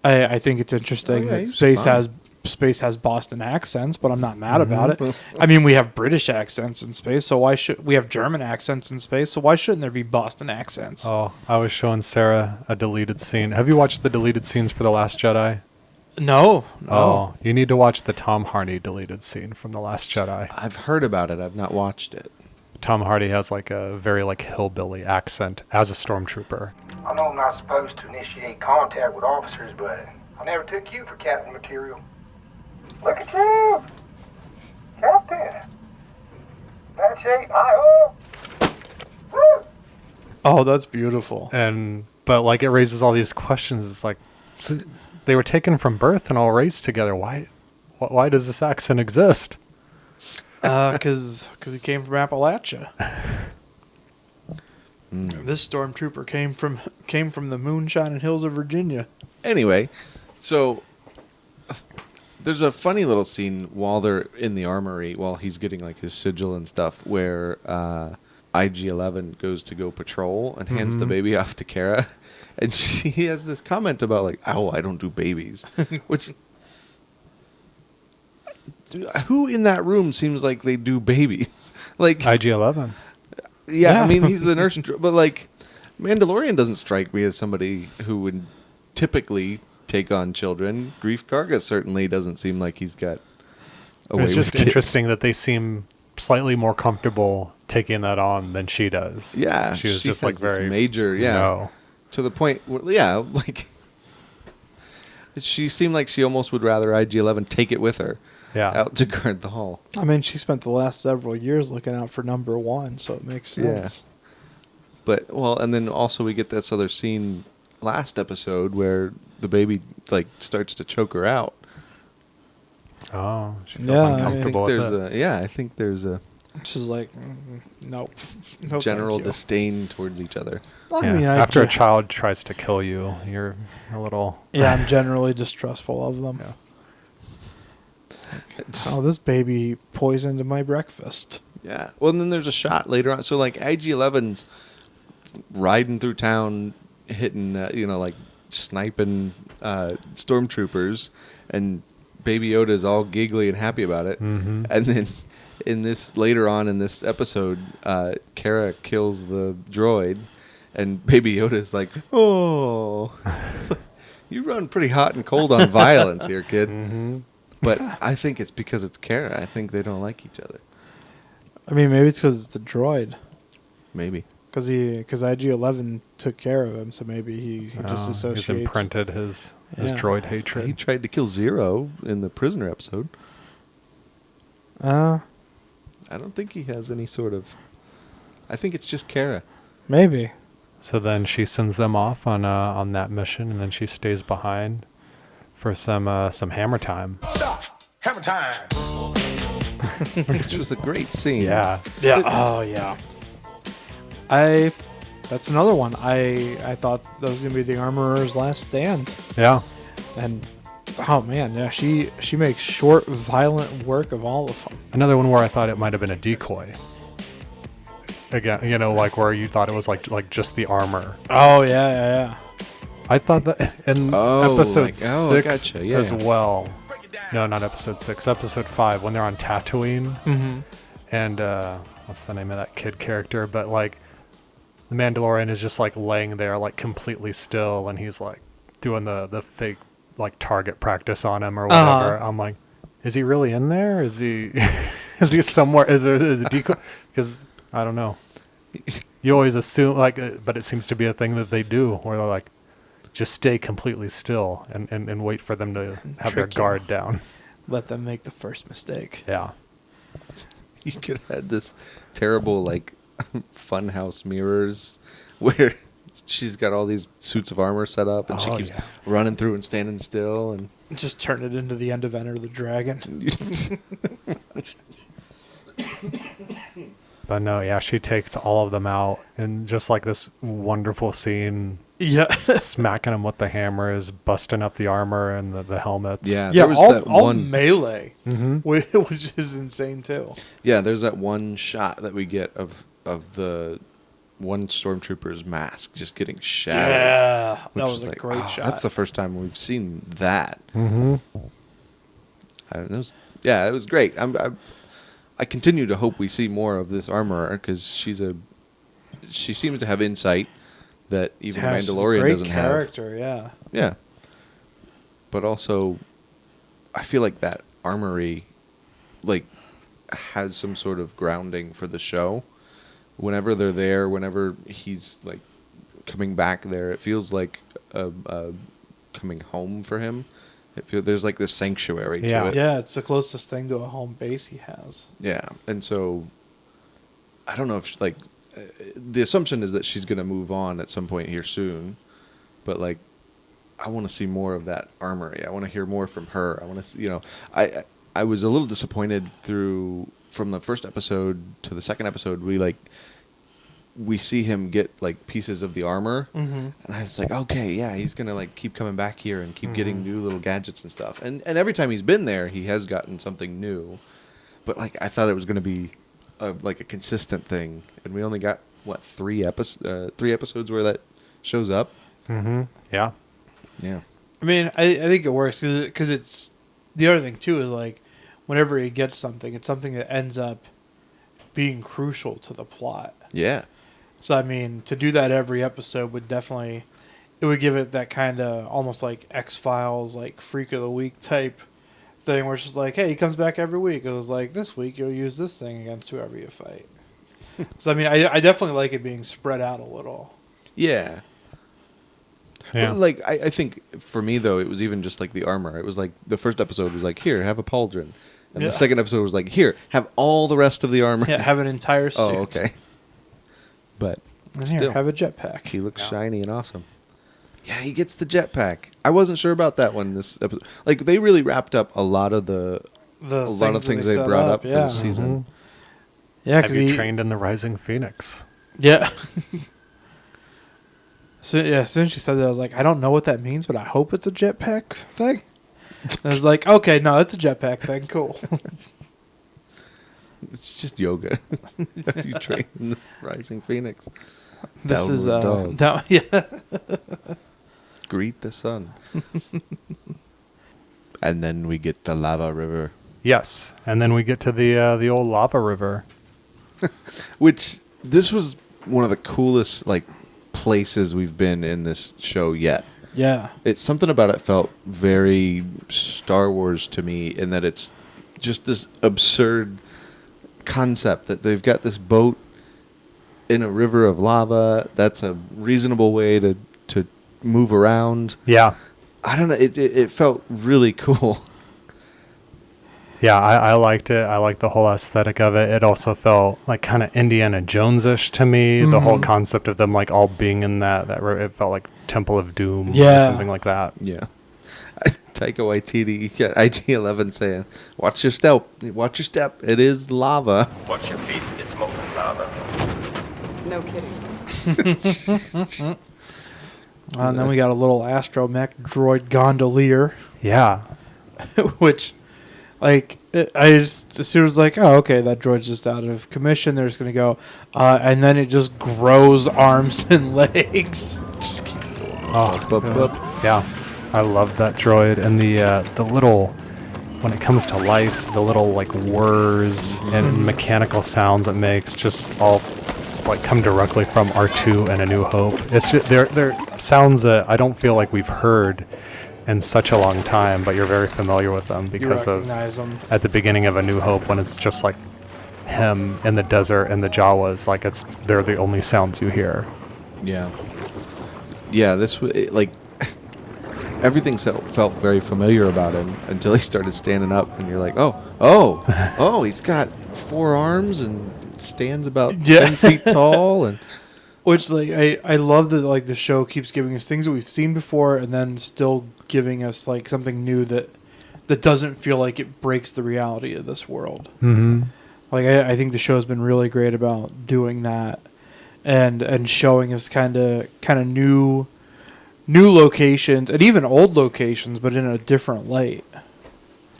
[SPEAKER 7] I think it's interesting that space has Boston accents, but I'm not mad about it. I mean, we have British accents in space, so why should we have German accents in space? So why shouldn't there be Boston accents?
[SPEAKER 5] Oh, I was showing Sarah a deleted scene. Have you watched the deleted scenes for The Last Jedi?
[SPEAKER 7] No.
[SPEAKER 5] Oh, you need to watch the Tom Hardy deleted scene from The Last Jedi.
[SPEAKER 6] I've heard about it. I've not watched it.
[SPEAKER 5] Tom Hardy has like a very like hillbilly accent as a stormtrooper.
[SPEAKER 12] I know I'm not supposed to initiate contact with officers, but I never took you for captain material. Look at you, Captain. Bad shape, hi-ho. Woo!
[SPEAKER 7] Oh, that's beautiful.
[SPEAKER 5] But like it raises all these questions. It's like, so they were taken from birth and all raised together. Why does this accent exist?
[SPEAKER 7] Because he came from Appalachia. This stormtrooper came from the moonshine and hills of Virginia.
[SPEAKER 6] Anyway, so there's a funny little scene while they're in the armory, while he's getting like his sigil and stuff, where IG-11 goes to go patrol and hands the baby off to Kara, and she has this comment about like, "Oh, I don't do babies," which. Who in that room seems like they do babies? Like
[SPEAKER 5] IG-11.
[SPEAKER 6] Yeah, I mean, he's the nurse, but like Mandalorian doesn't strike me as somebody who would typically take on children. Grief Karga certainly doesn't seem like he's got a way
[SPEAKER 5] It's just
[SPEAKER 6] with kids.
[SPEAKER 5] interesting that they seem slightly more comfortable taking that on than she does.
[SPEAKER 6] Yeah,
[SPEAKER 5] she was
[SPEAKER 6] she
[SPEAKER 5] just like
[SPEAKER 6] has this
[SPEAKER 5] very
[SPEAKER 6] major, to the point where, like she seemed like she almost would rather IG-11 take it with her.
[SPEAKER 5] Yeah.
[SPEAKER 6] Out to guard the hall.
[SPEAKER 7] I mean, she spent the last several years looking out for number one, so it makes sense.
[SPEAKER 6] Yeah. But, well, and then also we get this other scene last episode where the baby, like, starts to choke her out.
[SPEAKER 5] Oh, she feels uncomfortable with it.
[SPEAKER 6] I think there's a...
[SPEAKER 7] She's like, nope. No,
[SPEAKER 6] general disdain towards each other.
[SPEAKER 7] I mean,
[SPEAKER 5] after a child tries to kill you, you're a little...
[SPEAKER 7] Yeah, I'm generally distrustful of them.
[SPEAKER 5] Yeah.
[SPEAKER 7] Oh, this baby poisoned my breakfast.
[SPEAKER 6] Yeah. Well, and then there's a shot later on. So, like, IG-11's riding through town, hitting, like, sniping stormtroopers, and Baby Yoda's all giggly and happy about it.
[SPEAKER 5] Mm-hmm.
[SPEAKER 6] And then later on in this episode, Kara kills the droid, and Baby Yoda's like, oh. It's like, you run pretty hot and cold on violence here, kid.
[SPEAKER 5] Mm-hmm.
[SPEAKER 6] But I think it's because it's Kara. I think they don't like each other.
[SPEAKER 7] I mean, maybe it's because it's the droid.
[SPEAKER 6] Maybe.
[SPEAKER 7] Because IG-11 took care of him, so maybe he just associates.
[SPEAKER 5] He's imprinted his droid hatred.
[SPEAKER 6] He tried to kill Zero in the prisoner episode.
[SPEAKER 7] I
[SPEAKER 6] don't think he has any sort of... I think it's just Kara.
[SPEAKER 7] Maybe.
[SPEAKER 5] So then she sends them off on that mission, and then she stays behind for some hammer time.
[SPEAKER 11] Stop! Hammer time!
[SPEAKER 6] which was a great scene.
[SPEAKER 5] Yeah.
[SPEAKER 7] Yeah. Oh yeah. That's another one. I thought that was gonna be the Armorer's last stand.
[SPEAKER 5] Yeah.
[SPEAKER 7] And oh man, yeah, she makes short, violent work of all of them.
[SPEAKER 5] Another one where I thought it might have been a decoy. Again, like where you thought it was like just the armor.
[SPEAKER 7] Oh yeah.
[SPEAKER 5] I thought that in episode 6
[SPEAKER 6] gotcha. Yeah.
[SPEAKER 5] as well. No, not episode 6. Episode 5 when they're on Tatooine.
[SPEAKER 7] Mm-hmm.
[SPEAKER 5] And what's the name of that kid character? But like the Mandalorian is just like laying there like completely still, and he's like doing the fake like target practice on him or whatever. I'm like, is he really in there? Is he is he somewhere? Is it decoy? Because I don't know. You always assume but it seems to be a thing that they do where they're like, just stay completely still and wait for them to have their guard down.
[SPEAKER 7] Let them make the first mistake.
[SPEAKER 5] Yeah.
[SPEAKER 6] You could have had this terrible like funhouse mirrors where she's got all these suits of armor set up and she keeps running through and standing still and
[SPEAKER 7] just turn it into the end of Enter the Dragon.
[SPEAKER 5] But no, yeah, she takes all of them out in just like this wonderful scene.
[SPEAKER 7] Yeah.
[SPEAKER 5] Smacking them with the hammers, busting up the armor and the helmets.
[SPEAKER 6] Yeah,
[SPEAKER 7] yeah,
[SPEAKER 6] there was
[SPEAKER 7] all,
[SPEAKER 6] that
[SPEAKER 7] all
[SPEAKER 6] one
[SPEAKER 7] melee, which is insane too.
[SPEAKER 6] Yeah, there's that one shot that we get of the one stormtrooper's mask just getting shattered.
[SPEAKER 7] Yeah,
[SPEAKER 6] which
[SPEAKER 7] that was a
[SPEAKER 6] like,
[SPEAKER 7] great shot.
[SPEAKER 6] That's the first time we've seen that.
[SPEAKER 5] Mm-hmm.
[SPEAKER 6] It was great. I continue to hope we see more of this armorer because she seems to have insight that even Mandalorian doesn't have.
[SPEAKER 7] Character, yeah.
[SPEAKER 6] Yeah. But also, I feel like that armory, like, has some sort of grounding for the show. Whenever they're there, whenever he's like coming back there, it feels like coming home for him. There's like this sanctuary to it.
[SPEAKER 7] Yeah, it's the closest thing to a home base he has.
[SPEAKER 6] Yeah, and so I don't know if the assumption is that she's going to move on at some point here soon, but like I want to see more of that armory. I want to hear more from her. I want to, I was a little disappointed from the first episode to the second episode. We see him get like pieces of the armor, and I was like, okay, yeah, he's gonna like keep coming back here and keep getting new little gadgets and stuff. And every time he's been there, he has gotten something new. But like I thought it was gonna be like a consistent thing, and we only got three episodes where that shows up.
[SPEAKER 5] Mm-hmm. Yeah.
[SPEAKER 6] Yeah.
[SPEAKER 7] I mean, I think it works because it's the other thing too is like whenever he gets something, it's something that ends up being crucial to the plot.
[SPEAKER 6] Yeah.
[SPEAKER 7] So, I mean, to do that every episode would give it that kind of almost like X-Files, like Freak of the Week type thing where it's just like, hey, he comes back every week. It was like, this week you'll use this thing against whoever you fight. So, I mean, I definitely like it being spread out a little.
[SPEAKER 6] Yeah.
[SPEAKER 5] Yeah.
[SPEAKER 6] But like, I think for me, though, it was even just like the armor. It was like the first episode was like, here, have a pauldron. And the second episode was like, here, have all the rest of the armor.
[SPEAKER 7] Yeah, have an entire suit.
[SPEAKER 6] Oh, okay. But
[SPEAKER 7] and
[SPEAKER 6] still,
[SPEAKER 7] here, have a jetpack.
[SPEAKER 6] He looks shiny and awesome. Yeah, he gets the jetpack. I wasn't sure about that one this episode. Like they really wrapped up a lot of things they brought up for the season.
[SPEAKER 7] Yeah,
[SPEAKER 5] have you trained in the Rising Phoenix?
[SPEAKER 7] Yeah. So as soon as she said that, I was like, I don't know what that means, but I hope it's a jetpack thing. And I was like, okay, no, it's a jetpack thing. Cool.
[SPEAKER 6] It's just yoga. You train in the Rising Phoenix.
[SPEAKER 7] This is
[SPEAKER 6] Greet the sun. And then we get the lava river.
[SPEAKER 5] Yes, and then we get to the old lava river,
[SPEAKER 6] which this was one of the coolest like places we've been in this show yet.
[SPEAKER 7] Yeah,
[SPEAKER 6] it's something about it felt very Star Wars to me in that it's just this absurd concept that they've got this boat in a river of lava. That's a reasonable way to move around.
[SPEAKER 5] Yeah,
[SPEAKER 6] I don't know. It felt really cool.
[SPEAKER 5] Yeah, I liked it. I liked the whole aesthetic of it. It also felt like kind of Indiana Jones-ish to me. Mm-hmm. The whole concept of them like all being in that it felt like Temple of Doom or something like that.
[SPEAKER 6] Yeah. Taika Waititi, you got IG-11 saying, watch your step, it is lava.
[SPEAKER 9] Watch your feet, it's molten lava.
[SPEAKER 10] No kidding.
[SPEAKER 7] And then we got a little astromech droid gondolier.
[SPEAKER 5] Yeah.
[SPEAKER 7] Which, like, I just assumed like, oh, okay, that droid's just out of commission. They're just going to go. And then it just grows arms and legs. Just keep going.
[SPEAKER 5] Oh, yeah. I love that droid. And the little, when it comes to life, the little, like, whirs and mechanical sounds it makes just all, like, come directly from R2 and A New Hope. It's just, they're sounds that I don't feel like we've heard in such a long time, but you're very familiar with them because of
[SPEAKER 7] them.
[SPEAKER 5] At the beginning of A New Hope when it's just like him in the desert and the Jawas, like they're the only sounds you hear.
[SPEAKER 6] Yeah. Yeah, this like everything felt very familiar about him until he started standing up, and you're like, oh, he's got 4 arms and stands about 10 feet tall, and.
[SPEAKER 7] Which, like, I love that, like, the show keeps giving us things that we've seen before and then still giving us, like, something new that doesn't feel like it breaks the reality of this world.
[SPEAKER 5] Mm-hmm.
[SPEAKER 7] Like, I think the show's been really great about doing that and showing us kind of new locations and even old locations, but in a different light.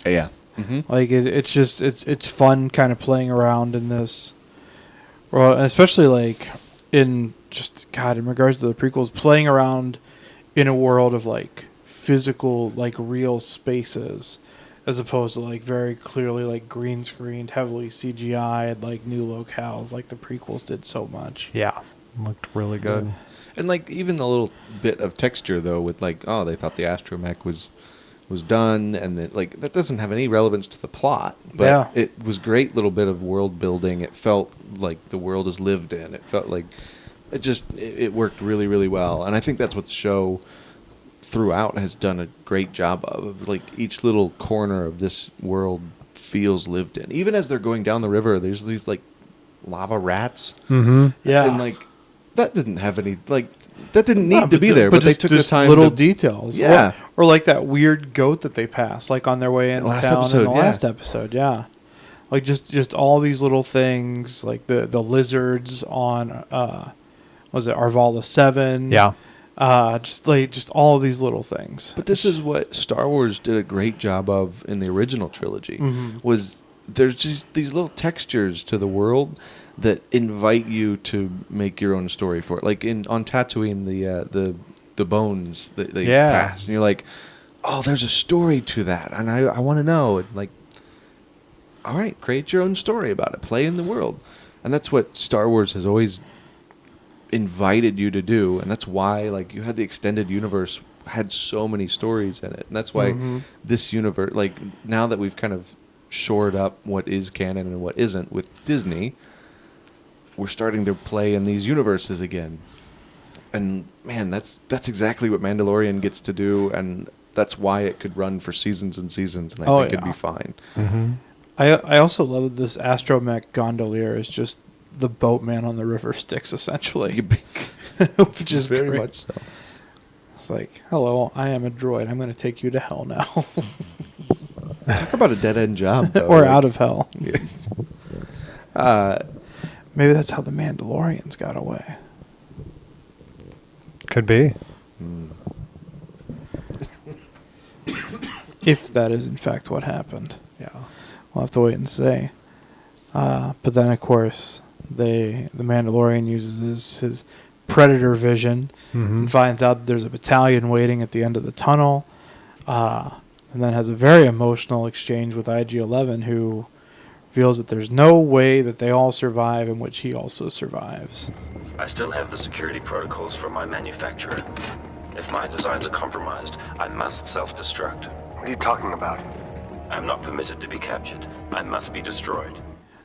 [SPEAKER 6] Yeah. Mm-hmm.
[SPEAKER 7] Like, it's fun kind of playing around in this. Well, especially, like... in regards to the prequels, playing around in a world of like physical, like real spaces, as opposed to like very clearly like green screened, heavily CGI'd, like new locales, like the prequels did so much.
[SPEAKER 5] Yeah, looked really good.
[SPEAKER 6] And like even the little bit of texture though, with like, oh, they thought the astromech was done, and that like that doesn't have any relevance to the plot, but it was great little bit of world building. It felt like the world is lived in. It felt like it worked really, really well, and I think that's what the show throughout has done a great job of. Like each little corner of this world feels lived in. Even as they're going down the river, there's these like lava rats.
[SPEAKER 5] Mm-hmm.
[SPEAKER 7] Yeah,
[SPEAKER 6] and like that didn't have any like. That didn't need to be there, but they took the time.
[SPEAKER 7] Little details,
[SPEAKER 6] yeah,
[SPEAKER 7] or like that weird goat that they passed, like on their way into town in the last episode, yeah. Like just all these little things, like the lizards on, was it Arvala 7?
[SPEAKER 5] Yeah,
[SPEAKER 7] just all of these little things.
[SPEAKER 6] But this is what Star Wars did a great job of in the original trilogy. Was there's just these little textures to the world that invite you to make your own story for it. Like on Tatooine, the bones that they pass, and you're like, oh, there's a story to that, and I want to know. And like, all right, create your own story about it, play in the world, and that's what Star Wars has always invited you to do, and that's why like you had the extended universe had so many stories in it, and that's why this universe, like now that we've kind of shored up what is canon and what isn't with Disney, we're starting to play in these universes again. And man, that's exactly what Mandalorian gets to do, and that's why it could run for seasons and seasons, and I think it'd be fine.
[SPEAKER 5] Mm-hmm.
[SPEAKER 7] I also love that this astromech gondolier is just the boatman on the river Styx, essentially. Which is
[SPEAKER 6] very
[SPEAKER 7] great.
[SPEAKER 6] much so.
[SPEAKER 7] It's like, hello, I am a droid. I'm going to take you to hell now.
[SPEAKER 6] Talk about a dead-end job, though.
[SPEAKER 7] Or out of hell.
[SPEAKER 6] Yeah.
[SPEAKER 7] Maybe that's how the Mandalorians got away.
[SPEAKER 5] Could be.
[SPEAKER 7] If that is, in fact, what happened.
[SPEAKER 5] Yeah.
[SPEAKER 7] We'll have to wait and see. But then, of course, the Mandalorian uses his predator vision and finds out that there's a battalion waiting at the end of the tunnel. And then has a very emotional exchange with IG-11, who feels that there's no way that they all survive in which he also survives.
[SPEAKER 9] I still have the security protocols from my manufacturer. If my designs are compromised, I must self-destruct.
[SPEAKER 2] What are you talking about?
[SPEAKER 9] I'm not permitted to be captured. I must be destroyed.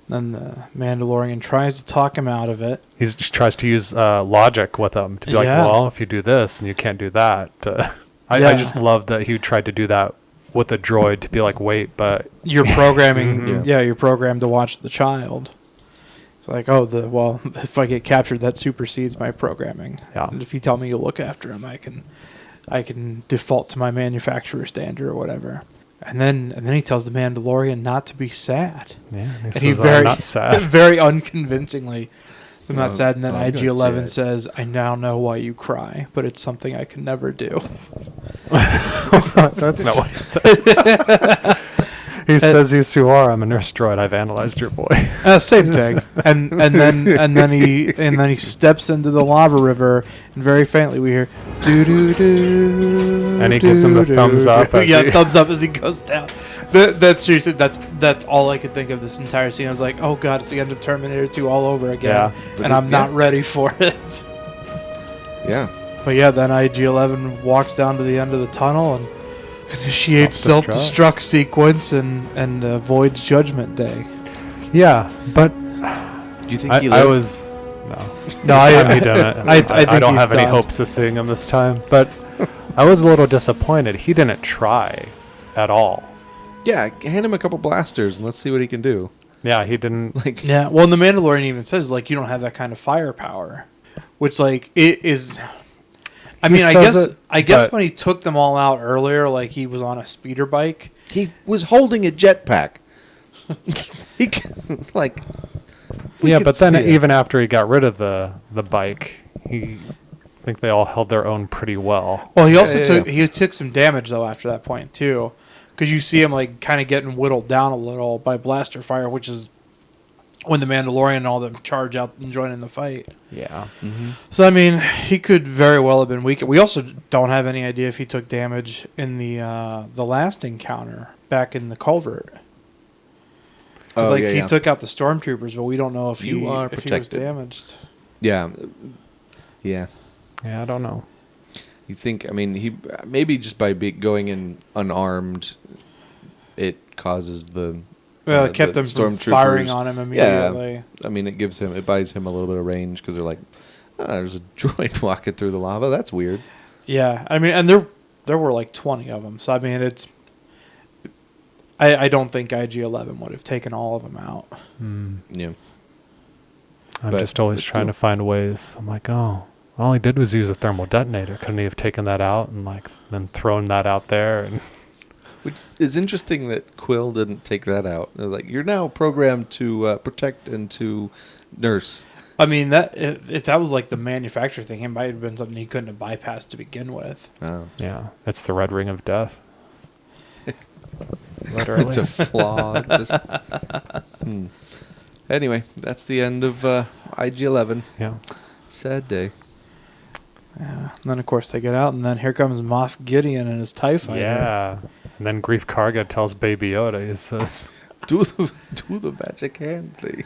[SPEAKER 7] Then the Mandalorian tries to talk him out of it.
[SPEAKER 5] He just tries to use logic with him to be like, well, if you do this and you can't do that. I just love that he tried to do that with the droid to be like, wait, but
[SPEAKER 7] you're programming. You're programmed to watch the child. It's like, if I get captured, that supersedes my programming.
[SPEAKER 5] Yeah.
[SPEAKER 7] And if you tell me you'll look after him, I can I can default to my manufacturer standard or whatever. And then he tells the Mandalorian not to be sad.
[SPEAKER 5] Yeah,
[SPEAKER 7] and
[SPEAKER 5] he says,
[SPEAKER 7] very,
[SPEAKER 5] I'm not sad.
[SPEAKER 7] very unconvincingly, I'm not sad. And then
[SPEAKER 6] I'm
[SPEAKER 7] IG-11 says, I now know why you cry, but it's something I can never do.
[SPEAKER 5] That's not what he said. He says, "You Suar, I'm a nurse droid. I've analyzed your boy."
[SPEAKER 7] Same thing. And then he steps into the lava river, and very faintly we hear doo doo doo.
[SPEAKER 5] And he gives him the thumbs up.
[SPEAKER 7] Yeah, thumbs up as he goes down. That's seriously. That's all I could think of this entire scene. I was like, oh god, it's the end of Terminator 2 all over again,
[SPEAKER 5] Yeah.
[SPEAKER 7] and I'm not ready for it.
[SPEAKER 6] Yeah.
[SPEAKER 7] But yeah, then IG-11 walks down to the end of the tunnel and initiates self-destruct sequence and avoids Judgment Day.
[SPEAKER 5] Yeah, but
[SPEAKER 6] Do you think he
[SPEAKER 5] I
[SPEAKER 6] lived?
[SPEAKER 5] was no.
[SPEAKER 7] No, I
[SPEAKER 5] he didn't.
[SPEAKER 7] I think
[SPEAKER 5] I don't
[SPEAKER 7] he's
[SPEAKER 5] have any
[SPEAKER 7] done.
[SPEAKER 5] hopes of seeing him this time. But I was a little disappointed. He didn't try at all.
[SPEAKER 6] Yeah, hand him a couple blasters and let's see what he can do.
[SPEAKER 5] Yeah, he didn't.
[SPEAKER 6] Like,
[SPEAKER 7] Yeah, well, and the Mandalorian even says like you don't have that kind of firepower, which like it is. I mean, I guess when he took them all out earlier, like he was on a speeder bike.
[SPEAKER 6] he was holding a jetpack. He like. we
[SPEAKER 5] Yeah,
[SPEAKER 6] could
[SPEAKER 5] but then
[SPEAKER 6] see it.
[SPEAKER 5] even after he got rid of the bike, I think they all held their own pretty well.
[SPEAKER 7] Well, he also
[SPEAKER 6] yeah.
[SPEAKER 7] he took some damage though after that point too, because you see him like kind of getting whittled down a little by blaster fire, which is when the Mandalorian and all them charge out and join in the fight.
[SPEAKER 5] Yeah.
[SPEAKER 7] So I mean, he could very well have been weak. We also don't have any idea if he took damage in the last encounter back in the culvert. Because he took out the stormtroopers, but we don't know if he was damaged.
[SPEAKER 6] Yeah. Yeah.
[SPEAKER 5] Yeah, I don't know.
[SPEAKER 6] You think? I mean, he maybe just by going in unarmed, it causes the.
[SPEAKER 7] Well, it kept them from firing on him immediately.
[SPEAKER 6] Yeah, I mean, it buys him a little bit of range because they're like, there's a droid walking through the lava. That's weird.
[SPEAKER 7] Yeah, I mean, and there were like 20 of them. So I mean, it's. I don't think IG-11 would have taken all of them out.
[SPEAKER 6] Yeah.
[SPEAKER 5] I'm
[SPEAKER 6] But
[SPEAKER 5] just always
[SPEAKER 6] it's
[SPEAKER 5] trying
[SPEAKER 6] cool.
[SPEAKER 5] to find ways. I'm like, oh, all he did was use a thermal detonator. Couldn't he have taken that out and like then thrown that out there? And
[SPEAKER 6] Which is interesting that Quill didn't take that out. They're like, you're now programmed to protect and to nurse.
[SPEAKER 7] I mean, that if that was like the manufacturer thing, it might have been something he couldn't have bypassed to begin with.
[SPEAKER 6] Oh.
[SPEAKER 5] yeah, it's the red ring of death. Literally.
[SPEAKER 6] It's a flaw. Anyway, that's the end of IG-11.
[SPEAKER 5] Yeah.
[SPEAKER 6] Sad day.
[SPEAKER 7] Yeah. And then of course they get out, and then here comes Moff Gideon and his TIE fighter.
[SPEAKER 5] Yeah. And then Grief Karga tells Baby Yoda, he says,
[SPEAKER 6] Do the magic hand thing.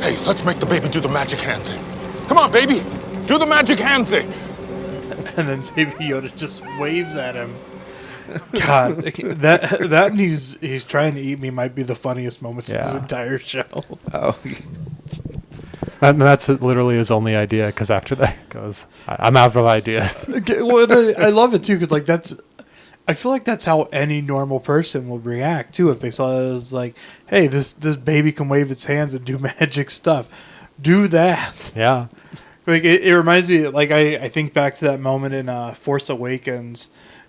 [SPEAKER 11] Hey, let's make the baby do the magic hand thing. Come on, baby. Do the magic hand thing.
[SPEAKER 7] And then Baby Yoda just waves at him. God, that and he's trying to eat me might be the funniest moments of this
[SPEAKER 5] Yeah.
[SPEAKER 7] entire show.
[SPEAKER 6] Oh.
[SPEAKER 5] and that's literally his only idea, because after that he goes, I'm out of ideas.
[SPEAKER 7] Well, I love it too, because I feel like that's how any normal person would react too if they saw it as like, hey, this baby can wave its hands and do magic stuff. Do that.
[SPEAKER 5] Yeah.
[SPEAKER 7] Like it reminds me, like I think back to that moment in Force Awakens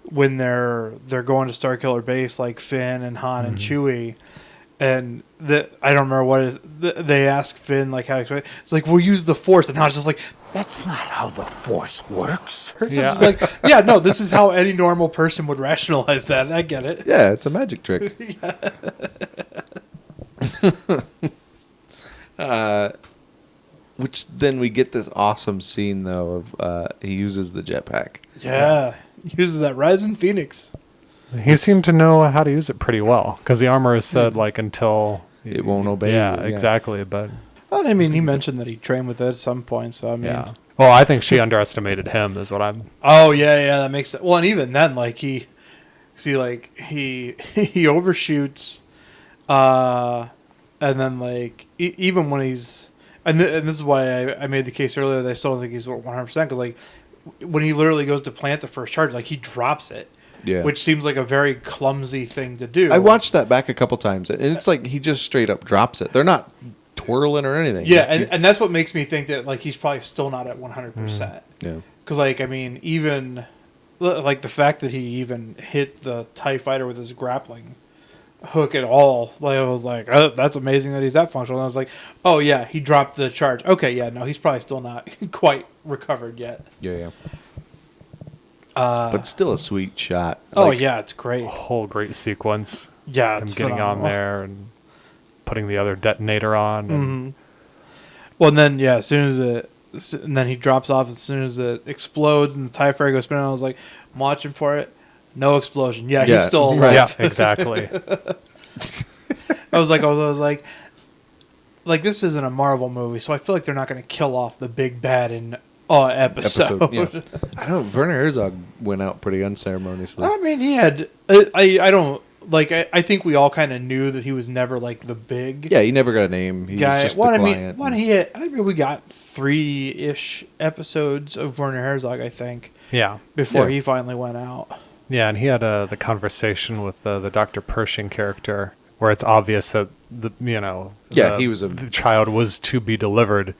[SPEAKER 7] when they're going to Starkiller Base, like Finn and Han and Chewie, and I don't remember what it is. They ask Finn like how to explain it. It's like, we'll use the Force, and Han's just like,
[SPEAKER 11] That's not how the Force works.
[SPEAKER 7] yeah. Just like, yeah, no, this is how any normal person would rationalize that. I get it.
[SPEAKER 6] Yeah, it's a magic trick. Which then we get this awesome scene though of he uses the jetpack.
[SPEAKER 7] Yeah, he uses that Rising Phoenix.
[SPEAKER 5] He seemed to know how to use it pretty well, because the armorer said like until
[SPEAKER 6] It won't obey
[SPEAKER 5] yeah,
[SPEAKER 6] you.
[SPEAKER 5] exactly. But
[SPEAKER 7] Well, I mean, he mentioned that he trained with it at some point, so I mean,
[SPEAKER 5] yeah. Well, I think she underestimated him, is what I'm.
[SPEAKER 7] oh yeah, that makes sense. Well, and even then, like he overshoots, and then like even when he's and this is why I made the case earlier that I still don't think he's 100%, because like when he literally goes to plant the first charge, like he drops it.
[SPEAKER 6] Yeah.
[SPEAKER 7] Which seems like a very clumsy thing to do.
[SPEAKER 6] I watched that back a couple times, and it's like he just straight up drops it. They're not twirling or anything.
[SPEAKER 7] Yeah, and that's what makes me think that like he's probably still not at 100%.
[SPEAKER 6] Yeah.
[SPEAKER 7] Because like I mean, even like the fact that he even hit the TIE fighter with his grappling hook at all. Like I was like, oh, that's amazing that he's that functional. And I was like, oh yeah, he dropped the charge. Okay, yeah, no, he's probably still not quite recovered yet.
[SPEAKER 6] Yeah. But still a sweet shot.
[SPEAKER 7] Oh yeah, it's great.
[SPEAKER 5] A whole great sequence.
[SPEAKER 7] Yeah,
[SPEAKER 5] him
[SPEAKER 7] it's
[SPEAKER 5] getting
[SPEAKER 7] phenomenal.
[SPEAKER 5] on there and putting the other detonator on. And
[SPEAKER 7] Well, and then as soon as and then he drops off as soon as it explodes and the TIE fighter goes spinning. I was like, I'm watching for it. No explosion. Yeah, he's still alive.
[SPEAKER 5] Yeah, exactly.
[SPEAKER 7] I was like, this isn't a Marvel movie, so I feel like they're not going to kill off the big bad in episode.
[SPEAKER 6] Yeah. I don't. Werner Herzog went out pretty unceremoniously.
[SPEAKER 7] I mean, he had. I don't like. I think we all kind of knew that he was never like the big.
[SPEAKER 6] Yeah, he never got a name. He
[SPEAKER 7] guy.
[SPEAKER 6] was just the client.
[SPEAKER 7] I mean, we got 3-ish episodes of Werner Herzog, I think.
[SPEAKER 5] Yeah.
[SPEAKER 7] Before he finally went out.
[SPEAKER 5] Yeah, and he had the conversation with the Dr. Pershing character, where it's obvious that
[SPEAKER 6] he was
[SPEAKER 5] the child was to be delivered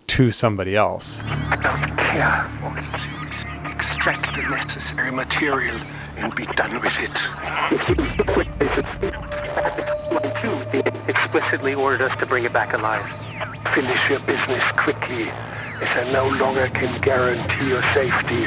[SPEAKER 5] to somebody else.
[SPEAKER 1] I don't care. Only to extract the necessary material and be done with it.
[SPEAKER 12] Explicitly ordered us to bring it back alive.
[SPEAKER 1] Finish your business quickly, as I no longer can guarantee your safety.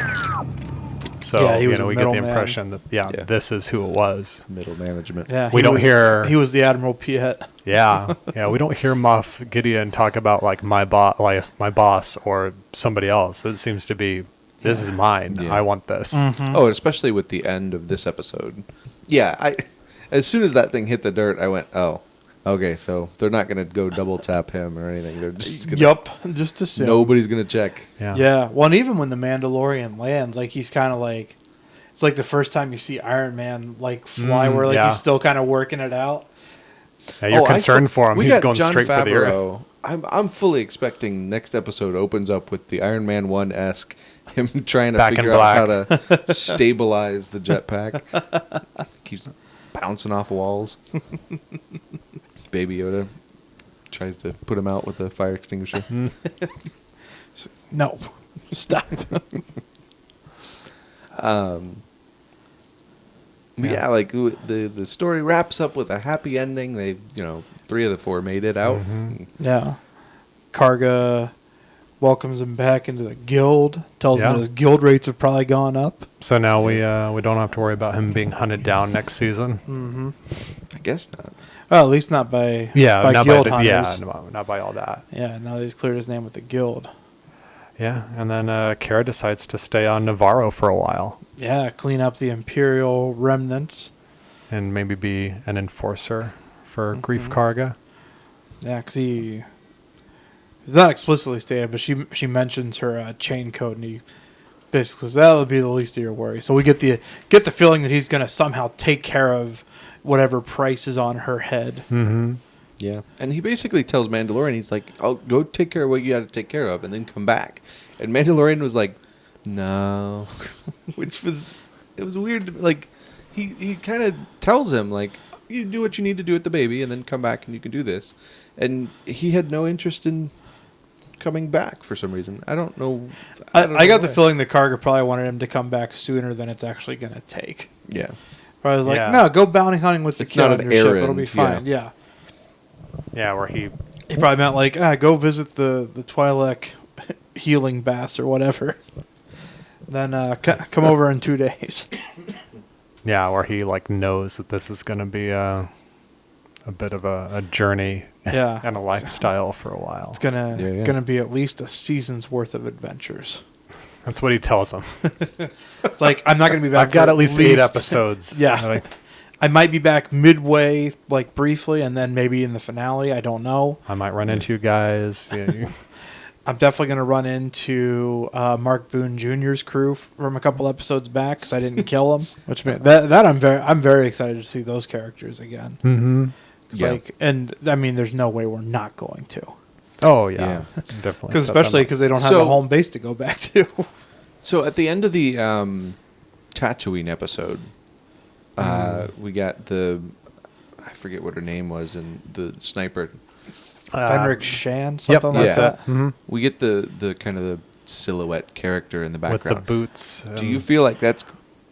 [SPEAKER 5] So,
[SPEAKER 7] he was
[SPEAKER 5] we
[SPEAKER 7] a
[SPEAKER 5] get the
[SPEAKER 7] middleman.
[SPEAKER 5] impression that, this is who it was.
[SPEAKER 6] Middle management.
[SPEAKER 7] Yeah,
[SPEAKER 5] we don't hear...
[SPEAKER 7] He was the Admiral Piet.
[SPEAKER 5] Yeah, we don't hear Moff Gideon talk about, like, my boss or somebody else. It seems to be, this is mine.
[SPEAKER 6] Yeah.
[SPEAKER 5] I want this.
[SPEAKER 7] Mm-hmm.
[SPEAKER 6] Oh, especially with the end of this episode. Yeah, as soon as that thing hit the dirt, I went, oh, okay, so they're not going to go double tap him or anything. They're just going to...
[SPEAKER 7] just assume.
[SPEAKER 6] Nobody's going to check.
[SPEAKER 7] Yeah. Well, and even when the Mandalorian lands, like, he's kind of like... It's like the first time you see Iron Man, like, fly, where, like, he's still kind of working it out.
[SPEAKER 5] Yeah, you're concerned for him. He's going
[SPEAKER 6] John
[SPEAKER 5] straight for the
[SPEAKER 6] Favreau.
[SPEAKER 5] earth.
[SPEAKER 6] I'm fully expecting next episode opens up with the Iron Man 1-esque, him trying to
[SPEAKER 5] Back
[SPEAKER 6] figure
[SPEAKER 5] in
[SPEAKER 6] out how
[SPEAKER 5] black.
[SPEAKER 6] to stabilize the jetpack. Keeps bouncing off walls. Baby Yoda tries to put him out with a fire extinguisher.
[SPEAKER 7] No. Stop.
[SPEAKER 6] Yeah, like the story wraps up with a happy ending. They, 3 of the 4 made it out.
[SPEAKER 7] Yeah. Karga welcomes him back into the guild. Tells him that his guild rates have probably gone up.
[SPEAKER 5] So now we don't have to worry about him being hunted down next season.
[SPEAKER 7] Mm-hmm.
[SPEAKER 6] I guess not.
[SPEAKER 7] Well, at least not by
[SPEAKER 5] not
[SPEAKER 7] guild
[SPEAKER 5] by
[SPEAKER 7] hunters.
[SPEAKER 5] not by all that.
[SPEAKER 7] Yeah, now that he's cleared his name with the guild.
[SPEAKER 5] Yeah, and then Kara decides to stay on Navarro for a while.
[SPEAKER 7] Yeah, clean up the Imperial remnants.
[SPEAKER 5] And maybe be an enforcer for Grief Karga.
[SPEAKER 7] Yeah, because it's not explicitly stated, but she mentions her chain code, and he basically says, that'll be the least of your worries. So we get the feeling that he's going to somehow take care of whatever price is on her head.
[SPEAKER 5] Mm-hmm.
[SPEAKER 6] Yeah, and he basically tells Mandalorian, he's like, "I'll go take care of what you got to take care of, and then come back." And Mandalorian was like, "No," it was weird. Like he kind of tells him like, "You do what you need to do with the baby, and then come back and you can do this." And he had no interest in coming back for some reason. I don't know.
[SPEAKER 7] I got the feeling that Karga probably wanted him to come back sooner than it's actually going to take.
[SPEAKER 6] Yeah,
[SPEAKER 7] but I was like, "No, go bounty hunting with the
[SPEAKER 6] it's
[SPEAKER 7] kid
[SPEAKER 6] not
[SPEAKER 7] on
[SPEAKER 6] an
[SPEAKER 7] your ship.
[SPEAKER 6] errand.
[SPEAKER 7] It'll be fine." Yeah.
[SPEAKER 5] Yeah, where he
[SPEAKER 7] probably meant like, go visit the Twi'lek healing baths or whatever. Then come over in 2 days.
[SPEAKER 5] Yeah, where he like knows that this is going to be a bit of a journey, and a lifestyle for a while.
[SPEAKER 7] It's gonna be at least a season's worth of adventures.
[SPEAKER 5] That's what he tells them.
[SPEAKER 7] It's like, I'm not gonna be back.
[SPEAKER 5] I've got at least 8 episodes.
[SPEAKER 7] Yeah. I might be back midway, like briefly, and then maybe in the finale. I don't know.
[SPEAKER 5] I might run into you guys. Yeah.
[SPEAKER 7] I'm definitely going to run into Mark Boone Jr.'s crew from a couple episodes back because I didn't kill him. Which that I'm very excited to see those characters again.
[SPEAKER 5] Mm-hmm.
[SPEAKER 7] There's no way we're not going to.
[SPEAKER 5] Oh yeah. Definitely.
[SPEAKER 7] Especially because they don't have a home base to go back to.
[SPEAKER 6] So at the end of the Tatooine episode. We got I forget what her name was, and the sniper.
[SPEAKER 7] Fenric Shan, something like that.
[SPEAKER 5] Mm-hmm.
[SPEAKER 6] We get the kind of silhouette character in the
[SPEAKER 5] with
[SPEAKER 6] background.
[SPEAKER 5] the boots.
[SPEAKER 6] Do you feel like that's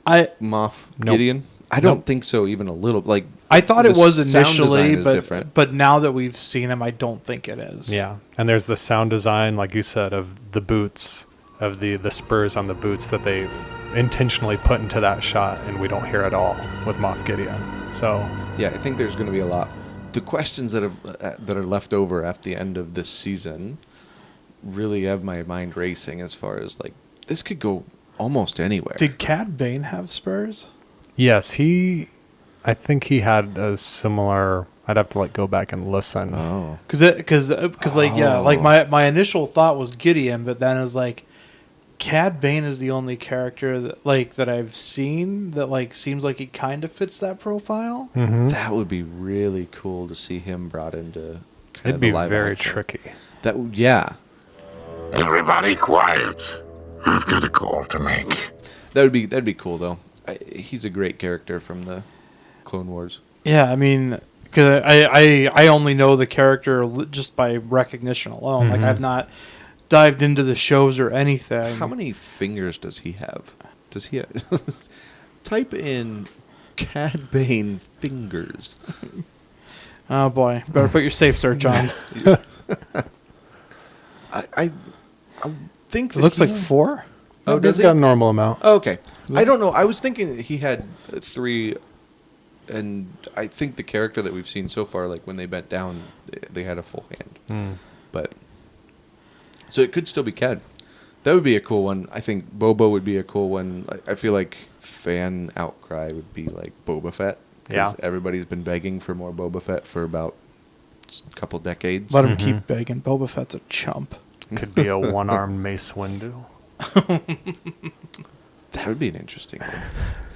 [SPEAKER 6] Moff Gideon? I don't think so, even a little. Like
[SPEAKER 7] I thought it was
[SPEAKER 6] sound design
[SPEAKER 7] initially,
[SPEAKER 6] is different.
[SPEAKER 7] but now that we've seen him, I don't think it is.
[SPEAKER 5] Yeah, and there's the sound design, like you said, of the boots, of the spurs on the boots that they intentionally put into that shot, and we don't hear at all with Moff Gideon. So
[SPEAKER 6] yeah, I think there's going to be a lot. The questions that are left over at the end of this season really have my mind racing as far as like this could go almost anywhere.
[SPEAKER 7] Did Cad Bane have spurs?
[SPEAKER 5] yes, I think he had a similar. I'd have to like go back and listen.
[SPEAKER 6] Oh,
[SPEAKER 7] Because my initial thought was Gideon, but then it was like Cad Bane is the only character that I've seen that like seems like he kind of fits that profile.
[SPEAKER 5] Mm-hmm.
[SPEAKER 6] that would be really cool to see him brought into.
[SPEAKER 5] It'd be very tricky.
[SPEAKER 6] Yeah.
[SPEAKER 11] Everybody quiet. I've got a call to make.
[SPEAKER 6] That'd be cool though. He's a great character from the Clone Wars.
[SPEAKER 7] Yeah, I mean, because I only know the character just by recognition alone. Like I've not dived into the shows or anything.
[SPEAKER 6] How many fingers does he have? Does he have? Type in Cad Bane fingers.
[SPEAKER 7] Oh boy, better put your safe search on.
[SPEAKER 6] I think
[SPEAKER 7] It looks like 4.
[SPEAKER 6] Oh,
[SPEAKER 5] He's
[SPEAKER 6] does he?
[SPEAKER 5] got a normal amount.
[SPEAKER 6] Oh, okay. I don't know. I was thinking that he had 3, and I think the character that we've seen so far, like when they bent down, they had a full hand. But so it could still be Cad. That would be a cool one. I think Boba would be a cool one. I feel like fan outcry would be like Boba Fett.
[SPEAKER 5] Yeah.
[SPEAKER 6] Everybody's been begging for more Boba Fett for about a couple decades.
[SPEAKER 7] Let him keep begging. Boba Fett's a chump.
[SPEAKER 5] Could be a one-armed Mace Windu.
[SPEAKER 6] That would be an interesting one.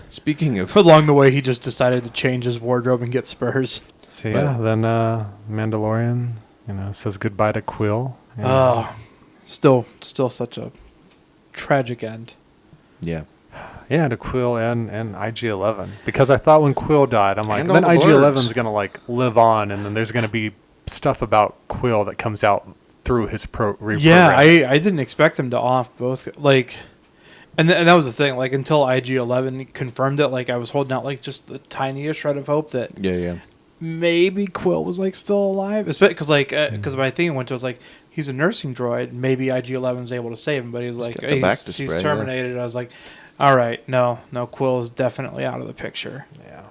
[SPEAKER 6] Speaking of...
[SPEAKER 7] Along the way, he just decided to change his wardrobe and get spurs.
[SPEAKER 5] So yeah, then Mandalorian, says goodbye to Quill.
[SPEAKER 7] Oh, still such a tragic end.
[SPEAKER 6] Yeah.
[SPEAKER 5] Yeah, to Quill and IG-11. Because I thought when Quill died, I'm like,
[SPEAKER 6] And
[SPEAKER 5] then
[SPEAKER 6] all the
[SPEAKER 5] IG-11's
[SPEAKER 6] blurs.
[SPEAKER 5] going to like live on, and then there's going to be stuff about Quill that comes out through his reprogram.
[SPEAKER 7] Yeah, I didn't expect him to off both. Like, and that was the thing. Like, until IG-11 confirmed it, like, I was holding out, like, just the tiniest shred of hope that maybe Quill was, like, still alive. Because, like, because my thing went to was, like, he's a nursing droid. Maybe IG-11's able to save him, but he's like, he's terminated. Yeah. I was like, all right, no, Quill is definitely out of the picture.
[SPEAKER 5] Yeah.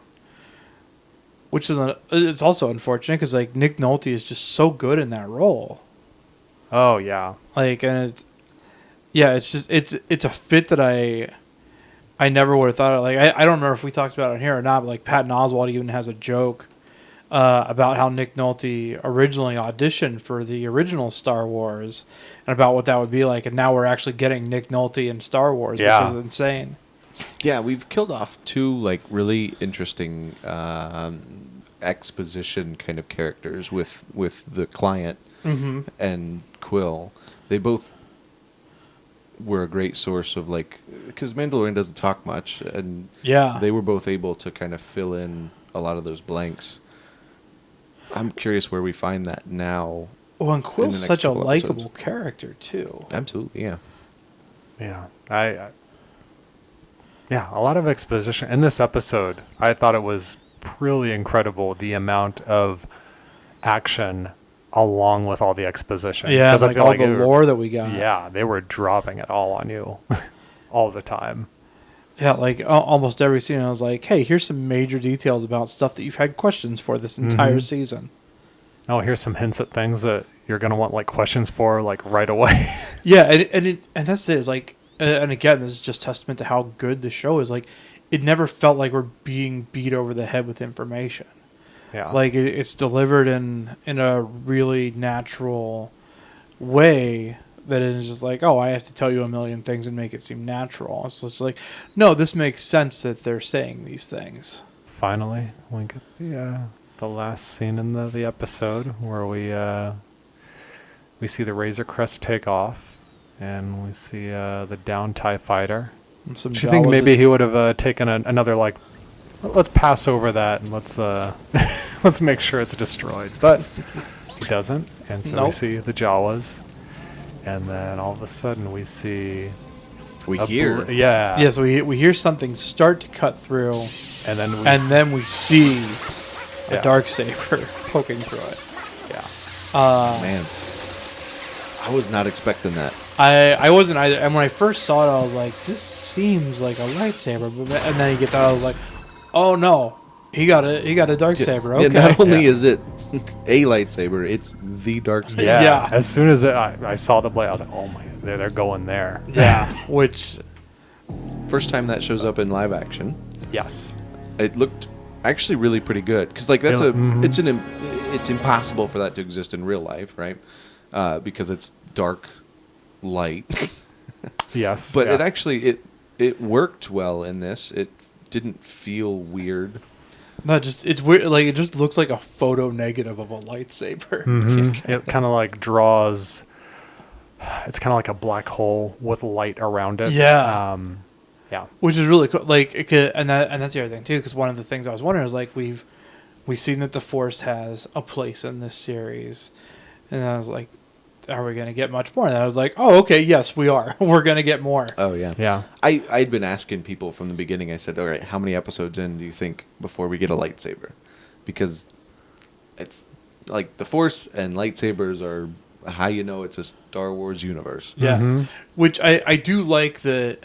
[SPEAKER 7] Which is it's also unfortunate because, like, Nick Nolte is just so good in that role.
[SPEAKER 5] Oh, yeah.
[SPEAKER 7] Like, and it's just, it's a fit that I never would have thought of. Like, I don't remember if we talked about it here or not, but, like, Patton Oswalt even has a joke about how Nick Nolte originally auditioned for the original Star Wars and about what that would be like. And now we're actually getting Nick Nolte in Star Wars, which is insane.
[SPEAKER 6] Yeah, we've killed off 2, like, really interesting exposition kind of characters with the client and Quill. They both were a great source of, like, because Mandalorian doesn't talk much, and they were both able to kind of fill in a lot of those blanks. I'm curious where we find that now.
[SPEAKER 7] Well, and Quill's such a likable character too.
[SPEAKER 6] Absolutely, yeah.
[SPEAKER 5] Yeah, yeah, a lot of exposition in this episode. I thought it was really incredible the amount of action along with all the exposition.
[SPEAKER 7] Yeah, like I feel all like the lore that we got.
[SPEAKER 5] Yeah, they were dropping it all on you all the time.
[SPEAKER 7] Yeah, like almost every scene I was like, hey, here's some major details about stuff that you've had questions for this entire season.
[SPEAKER 5] Oh, here's some hints at things that you're going to want like questions for like right away.
[SPEAKER 7] Yeah, and that's it. It's like, and again, this is just testament to how good the show is. Like, it never felt like we're being beat over the head with information.
[SPEAKER 5] Yeah.
[SPEAKER 7] Like, it's delivered in a really natural way that is just like, oh, I have to tell you a million things and make it seem natural. So it's like, no, this makes sense that they're saying these things.
[SPEAKER 5] Finally, we get the last scene in the episode where we see the Razor Crest take off, and we see the down TIE fighter. Do you think maybe he would have taken another, like, let's pass over that and let's let's make sure it's destroyed, but he doesn't, and so we see the Jawas, And then all of a sudden we see...
[SPEAKER 6] We hear.
[SPEAKER 5] Yeah.
[SPEAKER 7] Yeah, so we hear something start to cut through.
[SPEAKER 5] And then
[SPEAKER 7] we see a Darksaber poking through it.
[SPEAKER 5] Yeah.
[SPEAKER 6] Man. I was not expecting that.
[SPEAKER 7] I wasn't either. And when I first saw it, I was like, this seems like a lightsaber. And then he gets out, I was like, oh no. He got a Darksaber. Okay.
[SPEAKER 6] Yeah, not only is it a lightsaber, it's the Darksaber.
[SPEAKER 5] Yeah. As soon as I saw the blade, I was like, oh my, they're going there.
[SPEAKER 7] Yeah. Which...
[SPEAKER 6] First time that shows up in live action.
[SPEAKER 5] Yes.
[SPEAKER 6] It looked actually really pretty good. Because, like, that's it's impossible for that to exist in real life, right? Because it's dark light.
[SPEAKER 5] Yes.
[SPEAKER 6] But it actually, it worked well in this. It didn't feel weird.
[SPEAKER 7] No, it's weird. Like, it just looks like a photo negative of a lightsaber.
[SPEAKER 5] Mm-hmm. It kind of like draws. It's kind of like a black hole with light around it.
[SPEAKER 7] Yeah.
[SPEAKER 5] Yeah.
[SPEAKER 7] Which is really cool. Like, and that's the other thing too. Because one of the things I was wondering is like we've seen that the Force has a place in this series, and I was like, are we going to get much more? And I was like, oh, okay, yes, we are. We're going to get more.
[SPEAKER 6] Oh, yeah.
[SPEAKER 5] Yeah.
[SPEAKER 6] I'd been asking people from the beginning. I said, all right, how many episodes in do you think before we get a lightsaber? Because it's like the Force and lightsabers are how you know it's a Star Wars universe.
[SPEAKER 7] Yeah.
[SPEAKER 5] Mm-hmm.
[SPEAKER 7] Which I do like that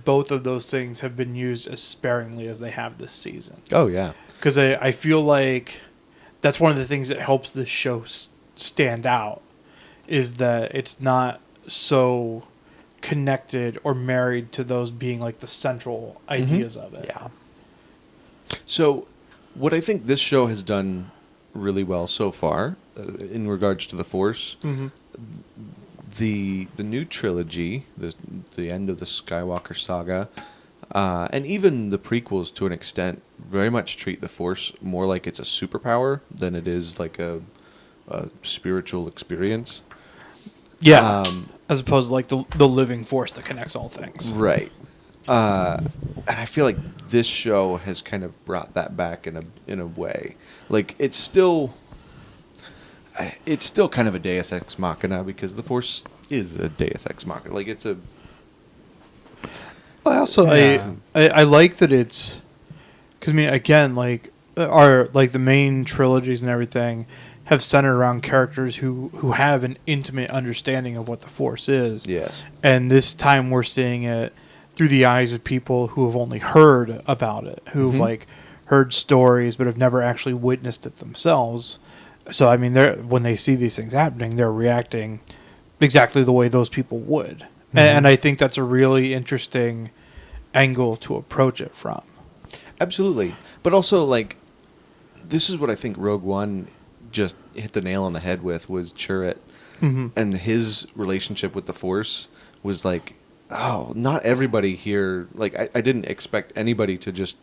[SPEAKER 7] both of those things have been used as sparingly as they have this season.
[SPEAKER 6] Oh, yeah.
[SPEAKER 7] Because I feel like that's one of the things that helps this show stand out, is that it's not so connected or married to those being like the central ideas of it.
[SPEAKER 5] Yeah.
[SPEAKER 6] So what I think this show has done really well so far in regards to the Force, the new trilogy, the end of the Skywalker saga, and even the prequels to an extent very much treat the Force more like it's a superpower than it is like a spiritual experience.
[SPEAKER 7] Yeah. As opposed to like the living force that connects all things.
[SPEAKER 6] Right. And I feel like this show has kind of brought that back in a way. Like it's still kind of a Deus Ex Machina because the Force is a Deus Ex Machina. Like it's a.
[SPEAKER 7] I also I like that it's because I mean again like the main trilogies and everything have centered around characters who have an intimate understanding of what the Force is.
[SPEAKER 6] Yes.
[SPEAKER 7] And this time we're seeing it through the eyes of people who have only heard about it, who've like heard stories but have never actually witnessed it themselves. So I mean, when they see these things happening, they're reacting exactly the way those people would. And I think that's a really interesting angle to approach it from.
[SPEAKER 6] Absolutely. But also, like, this is what I think Rogue One just hit the nail on the head with, was Chirrut. And his relationship with the Force was like, oh, not everybody here, like, I didn't expect anybody to just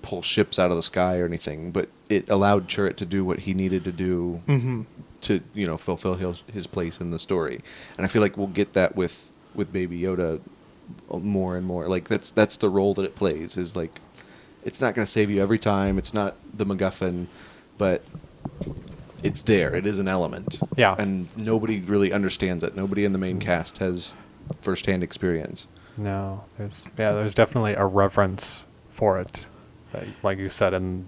[SPEAKER 6] pull ships out of the sky or anything, but it allowed Chirrut to do what he needed to do to, you know, fulfill his place in the story. And I feel like we'll get that with Baby Yoda more and more. Like, that's the role that it plays, is like, it's not going to save you every time, it's not the MacGuffin, but it's there. It is an element.
[SPEAKER 5] Yeah.
[SPEAKER 6] And nobody really understands it. Nobody in the main cast has first-hand experience.
[SPEAKER 5] No. There's definitely a reverence for it. Like you said in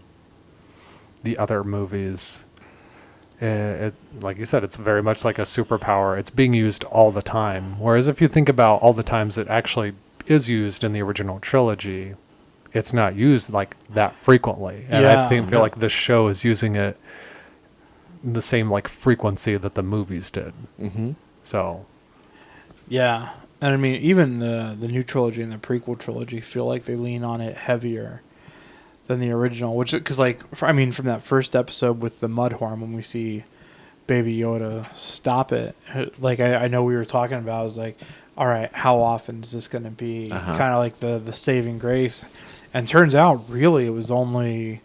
[SPEAKER 5] the other movies, like you said, it's very much like a superpower. It's being used all the time. Whereas if you think about all the times it actually is used in the original trilogy, it's not used like that frequently. And I feel like this show is using it the same like frequency that the movies did. So,
[SPEAKER 7] yeah, and I mean even the new trilogy and the prequel trilogy feel like they lean on it heavier than the original. Which, because like from that first episode with the Mudhorn, when we see Baby Yoda stop it, like I know we were talking about, I was like, all right, how often is this going to be kind of like the saving grace? And turns out, really, it was only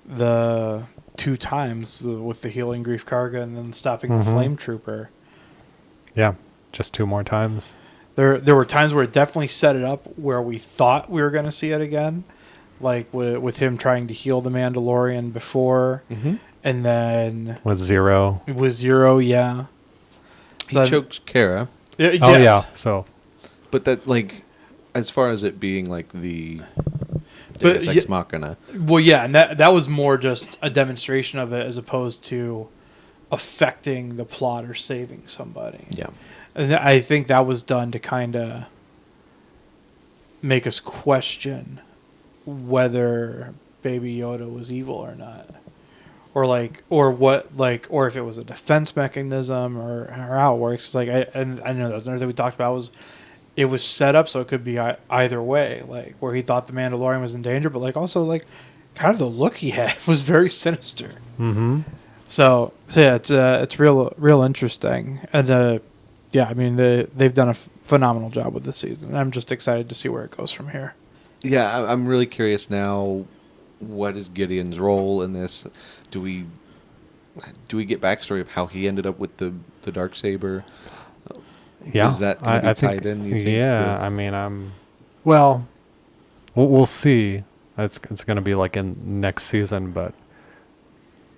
[SPEAKER 7] the 2 times with the healing Grief Karga and then stopping the Flame Trooper.
[SPEAKER 5] Yeah, just 2 more times.
[SPEAKER 7] There were times where it definitely set it up where we thought we were going to see it again, like with him trying to heal the Mandalorian before, and then
[SPEAKER 5] with Zero.
[SPEAKER 7] With Zero, yeah.
[SPEAKER 6] He chokes Kara.
[SPEAKER 5] Oh yeah. So,
[SPEAKER 6] but that like, as far as it being like the
[SPEAKER 7] But
[SPEAKER 6] Deus Ex Machina.
[SPEAKER 7] Well, yeah, and that was more just a demonstration of it as opposed to affecting the plot or saving somebody.
[SPEAKER 6] Yeah.
[SPEAKER 7] And I think that was done to kind of make us question whether Baby Yoda was evil or not. Or or if it was a defense mechanism or how it works. It's like I know that was another thing we talked about was it was set up so it could be either way, like where he thought the Mandalorian was in danger, but like also like kind of the look he had was very sinister.
[SPEAKER 5] Mm-hmm.
[SPEAKER 7] So yeah, it's real interesting, and yeah, I mean they've done a phenomenal job with this season. I'm just excited to see where it goes from here.
[SPEAKER 6] Yeah, I'm really curious now. What is Gideon's role in this? Do we get backstory of how he ended up with the Darksaber?
[SPEAKER 5] Yeah,
[SPEAKER 6] is that going to be tied in? You think?
[SPEAKER 5] Yeah, I mean, well, we'll see. It's going to be like in next season, but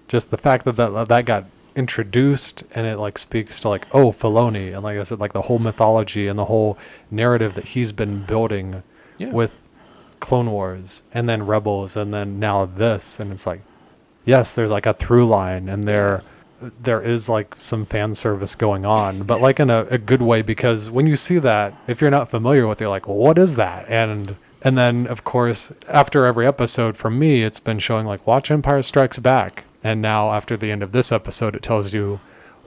[SPEAKER 5] just the fact that got introduced and it like speaks to like Filoni and like I said, like the whole mythology and the whole narrative that he's been building with Clone Wars and then Rebels and then now this, and it's like, yes, there's like a through line and there is like some fan service going on, but like in a good way, because when you see that, if you're not familiar with it, you're like, well, what is that? And then of course after every episode, for me, it's been showing like watch Empire Strikes Back, and now after the end of this episode it tells you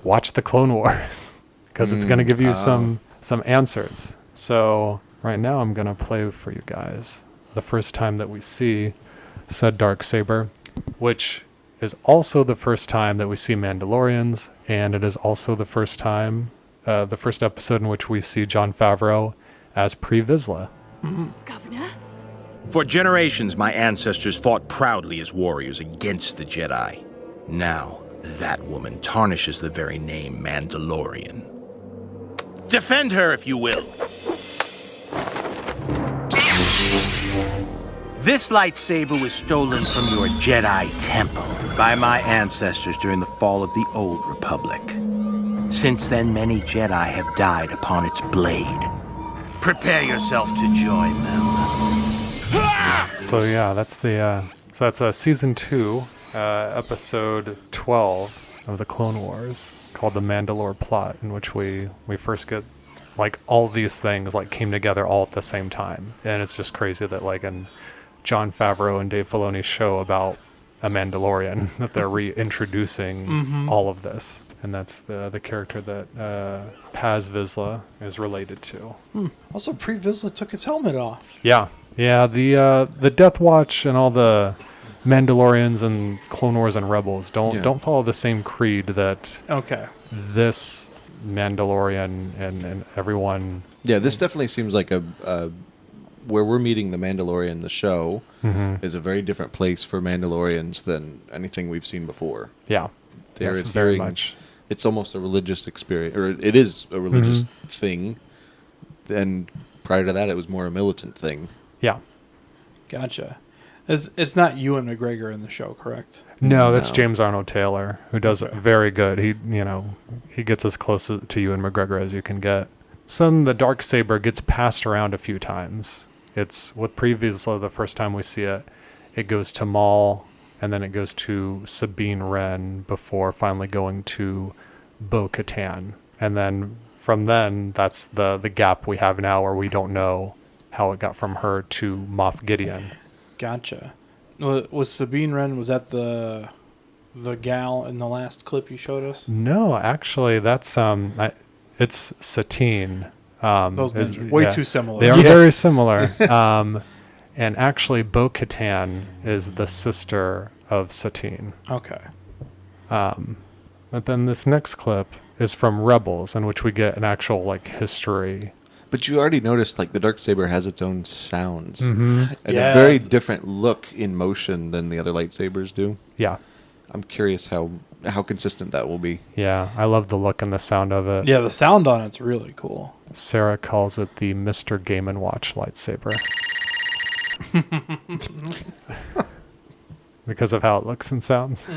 [SPEAKER 5] watch the Clone Wars because it's going to give you some answers. So right now I'm going to play for you guys the first time that we see said Darksaber, which is also the first time that we see Mandalorians, and it is also the first time, the first episode in which we see Jon Favreau as Pre Vizsla.
[SPEAKER 13] Governor? For generations, my ancestors fought proudly as warriors against the Jedi. Now, that woman tarnishes the very name Mandalorian. Defend her, if you will. This lightsaber was stolen from your Jedi temple by my ancestors during the fall of the Old Republic. Since then, many Jedi have died upon its blade. Prepare yourself to join them.
[SPEAKER 5] So yeah, that's that's season 2, episode 12 of the Clone Wars, called the Mandalore Plot, in which we first get like all these things like came together all at the same time, and it's just crazy that like in Jon Favreau and Dave Filoni's show about a Mandalorian that they're reintroducing all of this, and that's the character that Paz Vizsla is related to.
[SPEAKER 7] Also, Pre Vizsla took his helmet off.
[SPEAKER 5] Yeah. The Death Watch and all the Mandalorians and Clone Wars and Rebels don't follow the same creed that this Mandalorian and everyone.
[SPEAKER 6] Yeah, this definitely seems like a where we're meeting the Mandalorian, the show, is a very different place for Mandalorians than anything we've seen before.
[SPEAKER 5] Yeah.
[SPEAKER 6] They're
[SPEAKER 5] very much.
[SPEAKER 6] It's almost a religious experience, or it is a religious thing. And prior to that, it was more a militant thing.
[SPEAKER 5] Yeah.
[SPEAKER 7] Gotcha. It's not Ewan McGregor in the show, correct?
[SPEAKER 5] No, that's James Arnold Taylor, who does it very good. He gets as close to Ewan McGregor as you can get. So then the Darksaber gets passed around a few times. It's with Pre Vizsla the first time we see it. It goes to Maul, and then it goes to Sabine Wren before finally going to Bo-Katan. And then from then, that's the gap we have now where we don't know how it got from her to Moff Gideon.
[SPEAKER 7] Gotcha. Was Sabine Wren, was that the gal in the last clip you showed us?
[SPEAKER 5] No, actually, that's it's Satine.
[SPEAKER 7] Those names are way too similar.
[SPEAKER 5] They are very similar. And actually, Bo-Katan is the sister of Satine.
[SPEAKER 7] Okay.
[SPEAKER 5] But then this next clip is from Rebels, in which we get an actual like history.
[SPEAKER 6] But you already noticed like the Darksaber has its own sounds
[SPEAKER 5] and
[SPEAKER 6] a very different look in motion than the other lightsabers do.
[SPEAKER 5] Yeah.
[SPEAKER 6] I'm curious how consistent that will be.
[SPEAKER 5] Yeah, I love the look and the sound of it.
[SPEAKER 7] Yeah, the sound on it's really cool.
[SPEAKER 5] Sarah calls it the Mr. Game & Watch lightsaber. because of how it looks and sounds.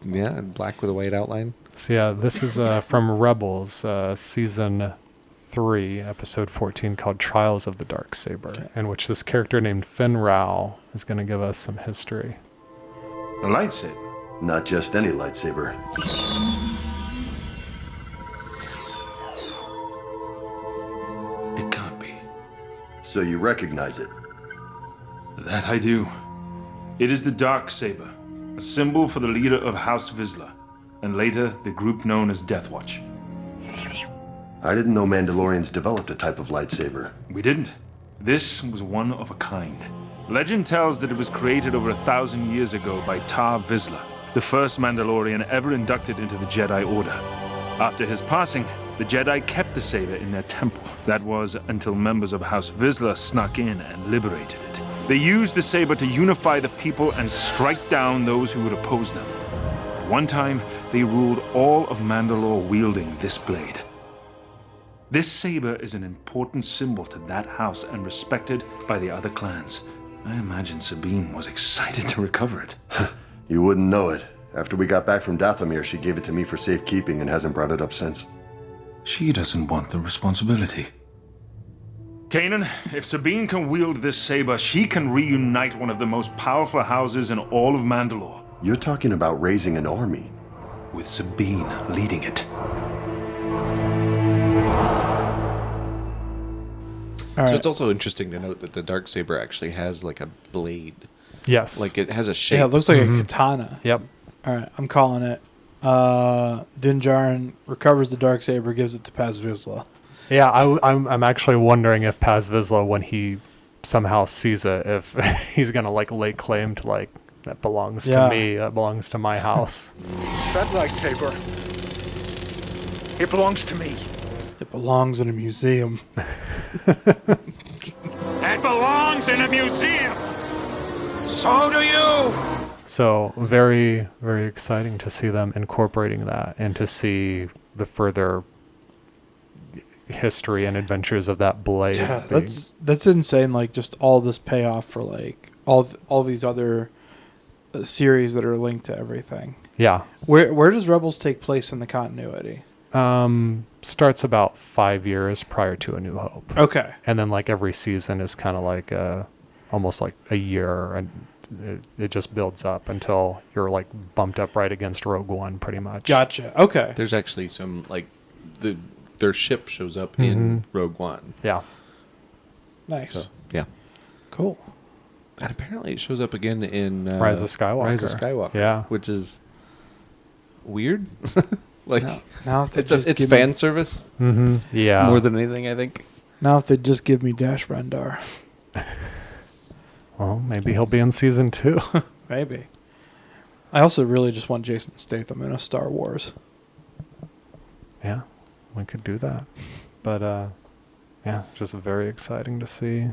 [SPEAKER 6] Yeah, black with a white outline.
[SPEAKER 5] So yeah, this is from Rebels, season 3, episode 14, called Trials of the Dark Saber, in which this character named Finn Rao is going to give us some history.
[SPEAKER 14] A lightsaber?
[SPEAKER 15] Not just any lightsaber.
[SPEAKER 14] It can't be.
[SPEAKER 15] So you recognize it?
[SPEAKER 14] That I do. It is the dark saber, a symbol for the leader of House Vizsla, and later the group known as Death Watch.
[SPEAKER 15] I didn't know Mandalorians developed a type of lightsaber.
[SPEAKER 14] We didn't. This was one of a kind. Legend tells that it was created over 1,000 years ago by Tar Vizsla, the first Mandalorian ever inducted into the Jedi Order. After his passing, the Jedi kept the saber in their temple. That was until members of House Vizsla snuck in and liberated it. They used the saber to unify the people and strike down those who would oppose them. At one time, they ruled all of Mandalore wielding this blade. This saber is an important symbol to that house and respected by the other clans. I imagine Sabine was excited to recover it.
[SPEAKER 15] You wouldn't know it. After we got back from Dathomir, she gave it to me for safekeeping and hasn't brought it up since.
[SPEAKER 14] She doesn't want the responsibility. Kanan, if Sabine can wield this saber, she can reunite one of the most powerful houses in all of Mandalore.
[SPEAKER 15] You're talking about raising an army.
[SPEAKER 14] With Sabine leading it.
[SPEAKER 6] So it's also interesting to note that the Darksaber actually has like a blade.
[SPEAKER 5] Yes.
[SPEAKER 6] Like it has a shape.
[SPEAKER 7] Yeah, it looks like a katana.
[SPEAKER 5] Yep.
[SPEAKER 7] All right, I'm calling it. Din Djarin recovers the Darksaber, gives it to Paz Vizsla.
[SPEAKER 5] Yeah, I'm actually wondering if Paz Vizsla, when he somehow sees it, if he's gonna like lay claim to like that belongs to me, that belongs to my house.
[SPEAKER 1] That lightsaber, it belongs to me.
[SPEAKER 7] It belongs in a museum.
[SPEAKER 8] It belongs in a museum. So do you.
[SPEAKER 5] So very, very exciting to see them incorporating that and to see the further history and adventures of that blade.
[SPEAKER 7] Yeah, that's insane. Like just all this payoff for like all these other series that are linked to everything.
[SPEAKER 5] Yeah.
[SPEAKER 7] Where does Rebels take place in the continuity?
[SPEAKER 5] Starts about 5 years prior to A New Hope.
[SPEAKER 7] Okay.
[SPEAKER 5] And then like every season is kind of like almost like a year, and it just builds up until you're like bumped up right against Rogue One pretty much.
[SPEAKER 7] Gotcha. Okay.
[SPEAKER 6] There's actually some like their ship shows up in Rogue One.
[SPEAKER 5] Yeah.
[SPEAKER 7] Nice.
[SPEAKER 6] So, yeah.
[SPEAKER 7] Cool.
[SPEAKER 6] And apparently it shows up again in
[SPEAKER 5] Rise of Skywalker.
[SPEAKER 6] Rise of Skywalker.
[SPEAKER 5] Yeah.
[SPEAKER 6] Which is weird. Like
[SPEAKER 7] now
[SPEAKER 6] it's fan service.
[SPEAKER 5] Yeah.
[SPEAKER 6] More than anything, I think.
[SPEAKER 7] Now if they just give me Dash Rendar.
[SPEAKER 5] Well, maybe he'll be in season 2.
[SPEAKER 7] Maybe. I also really just want Jason Statham in a Star Wars.
[SPEAKER 5] Yeah, we could do that. But yeah, just very exciting to see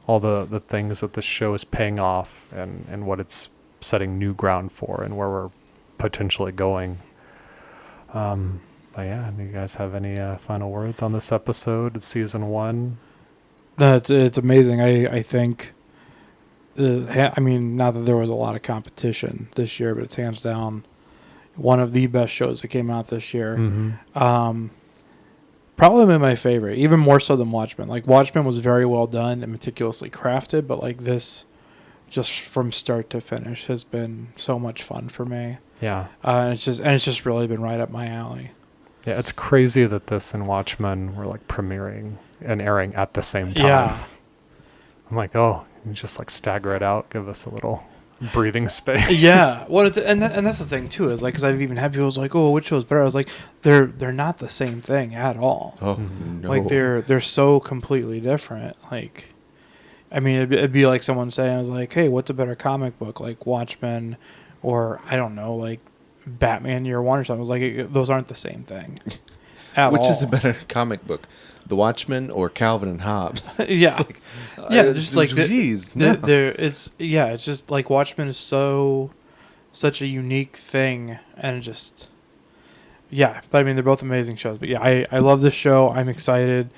[SPEAKER 5] all the things that the show is paying off and what it's setting new ground for and where we're potentially going. But yeah, do you guys have any final words on this episode? It's season 1.
[SPEAKER 7] No, it's amazing. I think. I mean, not that there was a lot of competition this year, but it's hands down one of the best shows that came out this year. Probably my favorite, even more so than Watchmen. Like Watchmen was very well done and meticulously crafted, but like this, just from start to finish, has been so much fun for me.
[SPEAKER 5] Yeah,
[SPEAKER 7] and it's just really been right up my alley.
[SPEAKER 5] Yeah, it's crazy that this and Watchmen were like premiering and airing at the same time.
[SPEAKER 7] Yeah,
[SPEAKER 5] I'm like, oh, you just like stagger it out, give us a little breathing space.
[SPEAKER 7] Yeah, well, and that's the thing too, is like, because I've even had people like, oh, which show's better? I was like, they're not the same thing at all.
[SPEAKER 6] Oh no!
[SPEAKER 7] Like they're so completely different. Like, I mean, it'd be like someone saying, I was like, hey, what's a better comic book, like Watchmen, or I don't know, like Batman Year One or something. I was like, those aren't the same thing.
[SPEAKER 6] Which is a better comic book, The Watchmen or Calvin and Hobbes?
[SPEAKER 7] Yeah,
[SPEAKER 6] like,
[SPEAKER 7] yeah, just like
[SPEAKER 6] geez,
[SPEAKER 7] it's just like Watchmen is such a unique thing, and just but I mean they're both amazing shows. But yeah, I love this show. I'm excited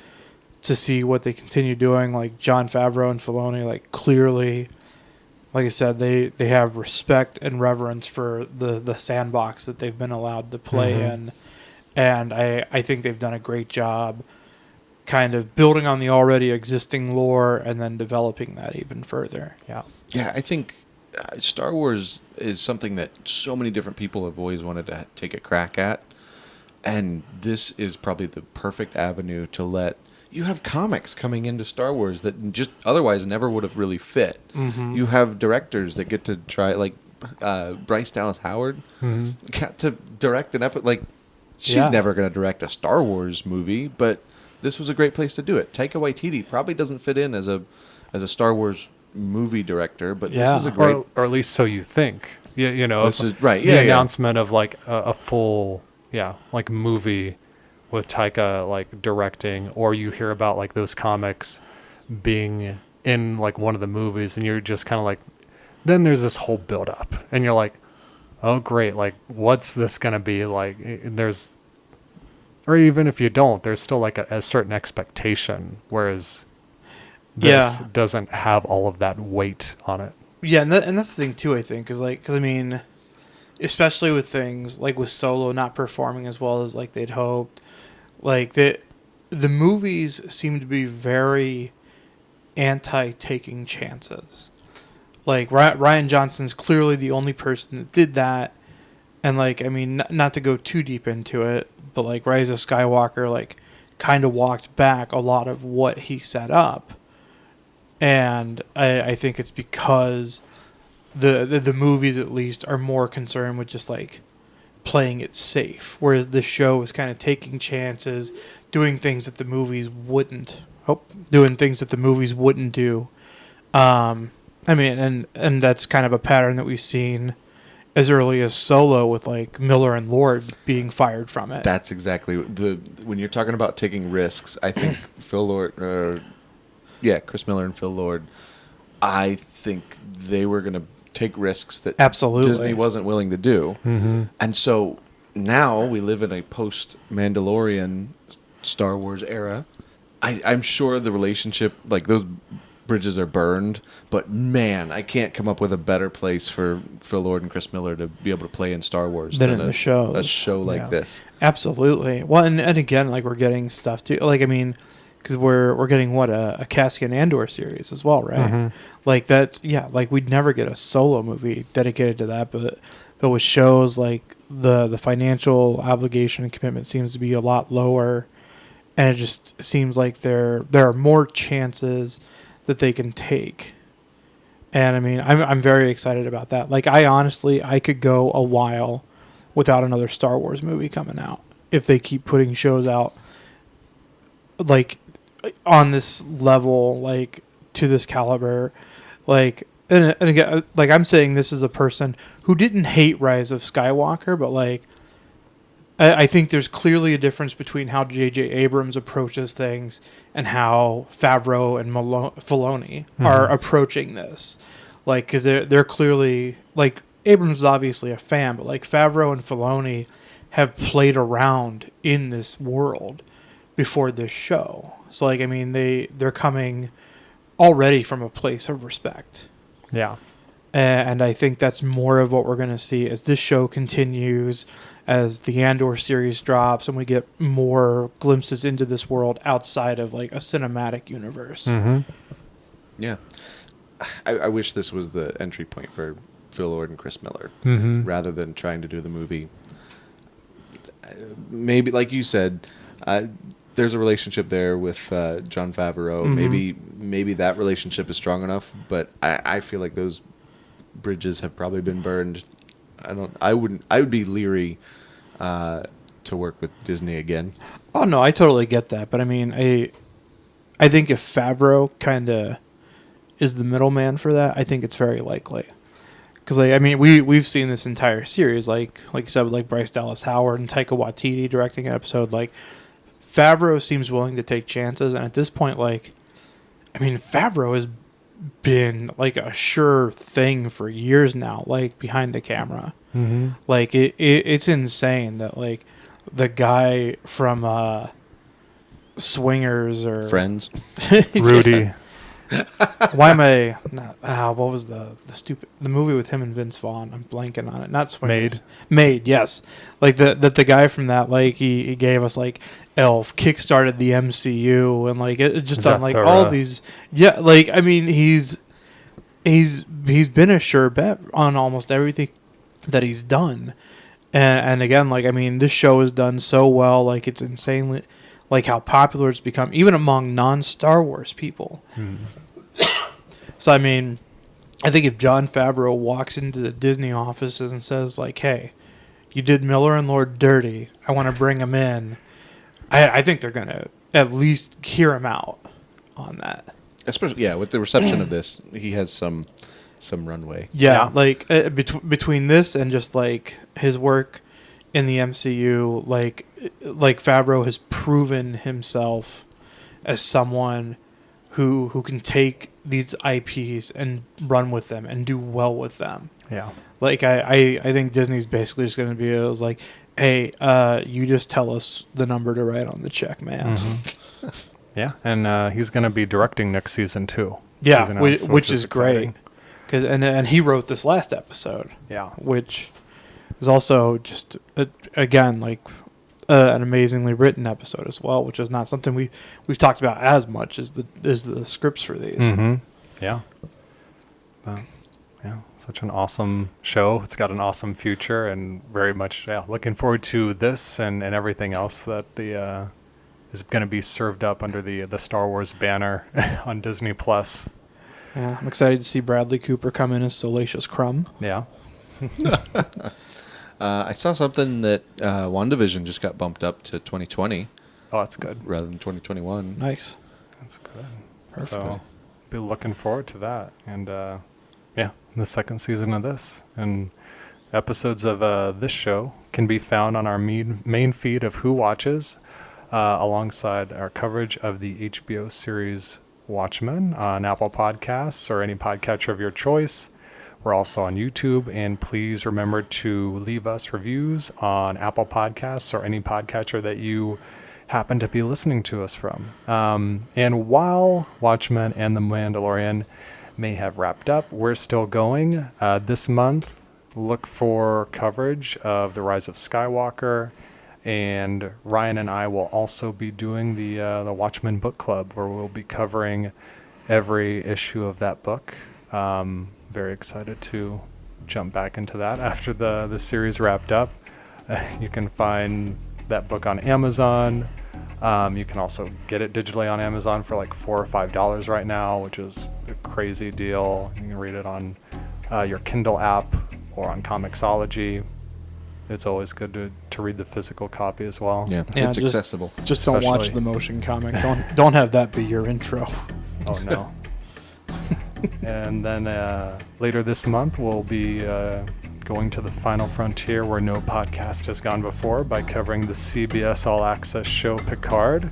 [SPEAKER 7] to see what they continue doing. Like Jon Favreau and Filoni, like clearly like I said, they have respect and reverence for the sandbox that they've been allowed to play in, and I think they've done a great job kind of building on the already existing lore and then developing that even further.
[SPEAKER 6] Yeah, I think Star Wars is something that so many different people have always wanted to take a crack at, and this is probably the perfect avenue to let you have comics coming into Star Wars that just otherwise never would have really fit. You have directors that get to try, like Bryce Dallas Howard got to direct an episode. Like, she's never going to direct a Star Wars movie, but this was a great place to do it. Taika Waititi probably doesn't fit in as a Star Wars movie director, but this is a great,
[SPEAKER 5] or at least so you think. You know,
[SPEAKER 6] this is right.
[SPEAKER 5] The announcement of like a full like movie with Taika like directing, or you hear about like those comics being in like one of the movies, and you're just kind of like, then there's this whole build up, and you're like, oh great, like what's this gonna be like? There's, or even if you don't, there's still like a certain expectation, whereas this doesn't have all of that weight on it.
[SPEAKER 7] Yeah, and that's the thing too, I think, is like, because I mean, especially with things like with Solo not performing as well as like they'd hoped, like the movies seem to be very anti-taking chances. Like Rian Johnson's clearly the only person that did that, and like, I mean, not to go too deep into it, but like Rise of Skywalker like kind of walked back a lot of what he set up, and I think it's because the movies at least are more concerned with just like playing it safe, whereas the show is kind of taking chances, doing things that the movies wouldn't do. I mean, and that's kind of a pattern that we've seen as early as Solo with like Miller and Lord being fired from it.
[SPEAKER 6] That's exactly when you're talking about taking risks. I think Chris Miller and Phil Lord, I think they were going to take risks that Disney wasn't willing to do. And so now we live in a post-Mandalorian Star Wars era. I'm sure the relationship, like those bridges are burned, but man, I can't come up with a better place for Phil Lord and Chris Miller to be able to play in Star Wars
[SPEAKER 7] than in the shows.
[SPEAKER 6] A show like this.
[SPEAKER 7] Absolutely. Well, and again, like we're getting stuff too. Like, I mean, because we're getting a Cassian Andor series as well, right? Like that, like we'd never get a Solo movie dedicated to that, but with shows like the financial obligation and commitment seems to be a lot lower, and it just seems like there are more chances that they can take. And I mean, I'm very excited about that. Like, I could go a while without another Star Wars movie coming out if they keep putting shows out like on this level, like to this caliber. Like, and again, like I'm saying, this is a person who didn't hate Rise of Skywalker, but like I think there's clearly a difference between how J.J. Abrams approaches things and how Favreau and Filoni are approaching this. Like, because they're clearly, like, Abrams is obviously a fan, but like Favreau and Filoni have played around in this world before this show. So like, I mean, they're coming already from a place of respect.
[SPEAKER 5] Yeah.
[SPEAKER 7] And I think that's more of what we're going to see as this show continues, as the Andor series drops, and we get more glimpses into this world outside of like a cinematic universe.
[SPEAKER 6] Yeah. I wish this was the entry point for Phil Lord and Chris Miller, rather than trying to do the movie. Maybe, like you said, there's a relationship there with Jon Favreau. Maybe that relationship is strong enough, but I feel like those bridges have probably been burned. I would be leery to work with Disney again.
[SPEAKER 7] Oh no, I totally get that, but I mean, I think if Favreau kind of is the middleman for that, I think it's very likely. Because like, I mean, we've seen this entire series, like you said, with like Bryce Dallas Howard and Taika Waititi directing an episode. Like, Favreau seems willing to take chances, and at this point, like, I mean, Favreau has been like a sure thing for years now, like behind the camera. Like it's insane that like the guy from Swingers or
[SPEAKER 6] Friends,
[SPEAKER 5] Rudy.
[SPEAKER 7] Why am I not? What was the movie with him and Vince Vaughn? I'm blanking on it. Not Swingers. Made. Yes, like the guy from that. Like he gave us like Elf, kickstarted the MCU, and like it just on like all these. Yeah, like I mean he's been a sure bet on almost everything that he's done, and again, like I mean this show is done so well. Like it's insanely. Like how popular it's become, even among non-Star Wars people. So, I mean, I think if Jon Favreau walks into the Disney offices and says, like, hey, you did Miller and Lord dirty, I want to bring him in, I think they're going to at least hear him out on that.
[SPEAKER 6] Especially, yeah, with the reception of this, he has some runway.
[SPEAKER 7] Yeah. Like, between this and just, like, his work in the MCU, like Favreau has proven himself as someone who can take these IPs and run with them and do well with them.
[SPEAKER 5] Yeah.
[SPEAKER 7] Like I think Disney's basically just going to be like, hey, you just tell us the number to write on the check, man.
[SPEAKER 5] Mm-hmm. Yeah, and he's going to be directing next season too.
[SPEAKER 7] Yeah, which is great. And he wrote this last episode.
[SPEAKER 5] Yeah.
[SPEAKER 7] Which is also just again like an amazingly written episode as well, which is not something we've talked about as much as the scripts for these.
[SPEAKER 5] Mm-hmm. Yeah. Yeah, such an awesome show. It's got an awesome future, and very much looking forward to this and everything else that is going to be served up under the Star Wars banner on Disney Plus.
[SPEAKER 7] Yeah, I'm excited to see Bradley Cooper come in as Salacious Crumb.
[SPEAKER 5] Yeah.
[SPEAKER 6] I saw something that WandaVision just got bumped up to 2020.
[SPEAKER 5] Oh, that's good.
[SPEAKER 6] Rather than 2021.
[SPEAKER 7] Nice.
[SPEAKER 5] That's good.
[SPEAKER 7] Perfect.
[SPEAKER 5] So, be looking forward to that. And, the second season of this. And episodes of this show can be found on our main feed of Who Watches, alongside our coverage of the HBO series Watchmen on Apple Podcasts or any podcatcher of your choice. We're also on YouTube, and please remember to leave us reviews on Apple Podcasts or any podcatcher that you happen to be listening to us from. And while Watchmen and The Mandalorian may have wrapped up, we're still going. This month, look for coverage of The Rise of Skywalker, and Ryan and I will also be doing the Watchmen Book Club, where we'll be covering every issue of that book. Very excited to jump back into that after the series wrapped up. You can find that book on Amazon. You can also get it digitally on Amazon for like $4 or $5 right now, which is a crazy deal. You can read it on your Kindle app or on Comixology. It's always good to read the physical copy as well.
[SPEAKER 6] Yeah, it's accessible.
[SPEAKER 7] Just don't watch the motion comic. Don't have that be your intro.
[SPEAKER 5] Oh no. And then later this month, we'll be going to the final frontier where no podcast has gone before by covering the CBS All Access show Picard,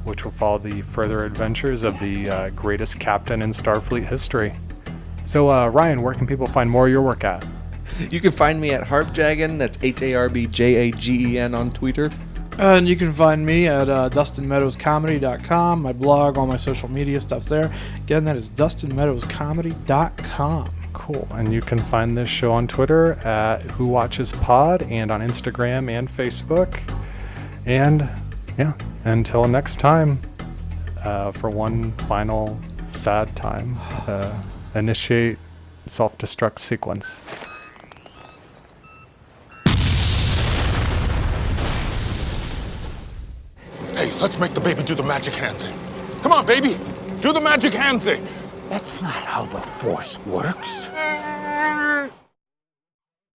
[SPEAKER 5] which will follow the further adventures of the greatest captain in Starfleet history. So, Ryan, where can people find more of your work at?
[SPEAKER 6] You can find me at Harbjagen, that's HARBJAGEN on Twitter.
[SPEAKER 7] And you can find me at DustinMeadowsComedy.com, my blog, all my social media stuff's there. Again, that is DustinMeadowsComedy.com.
[SPEAKER 5] Cool. And you can find this show on Twitter at WhoWatchesPod and on Instagram and Facebook. And until next time, for one final sad time, initiate self-destruct sequence.
[SPEAKER 11] Hey, let's make the baby do the magic hand thing. Come on, baby. Do the magic hand thing.
[SPEAKER 13] That's not how the Force works.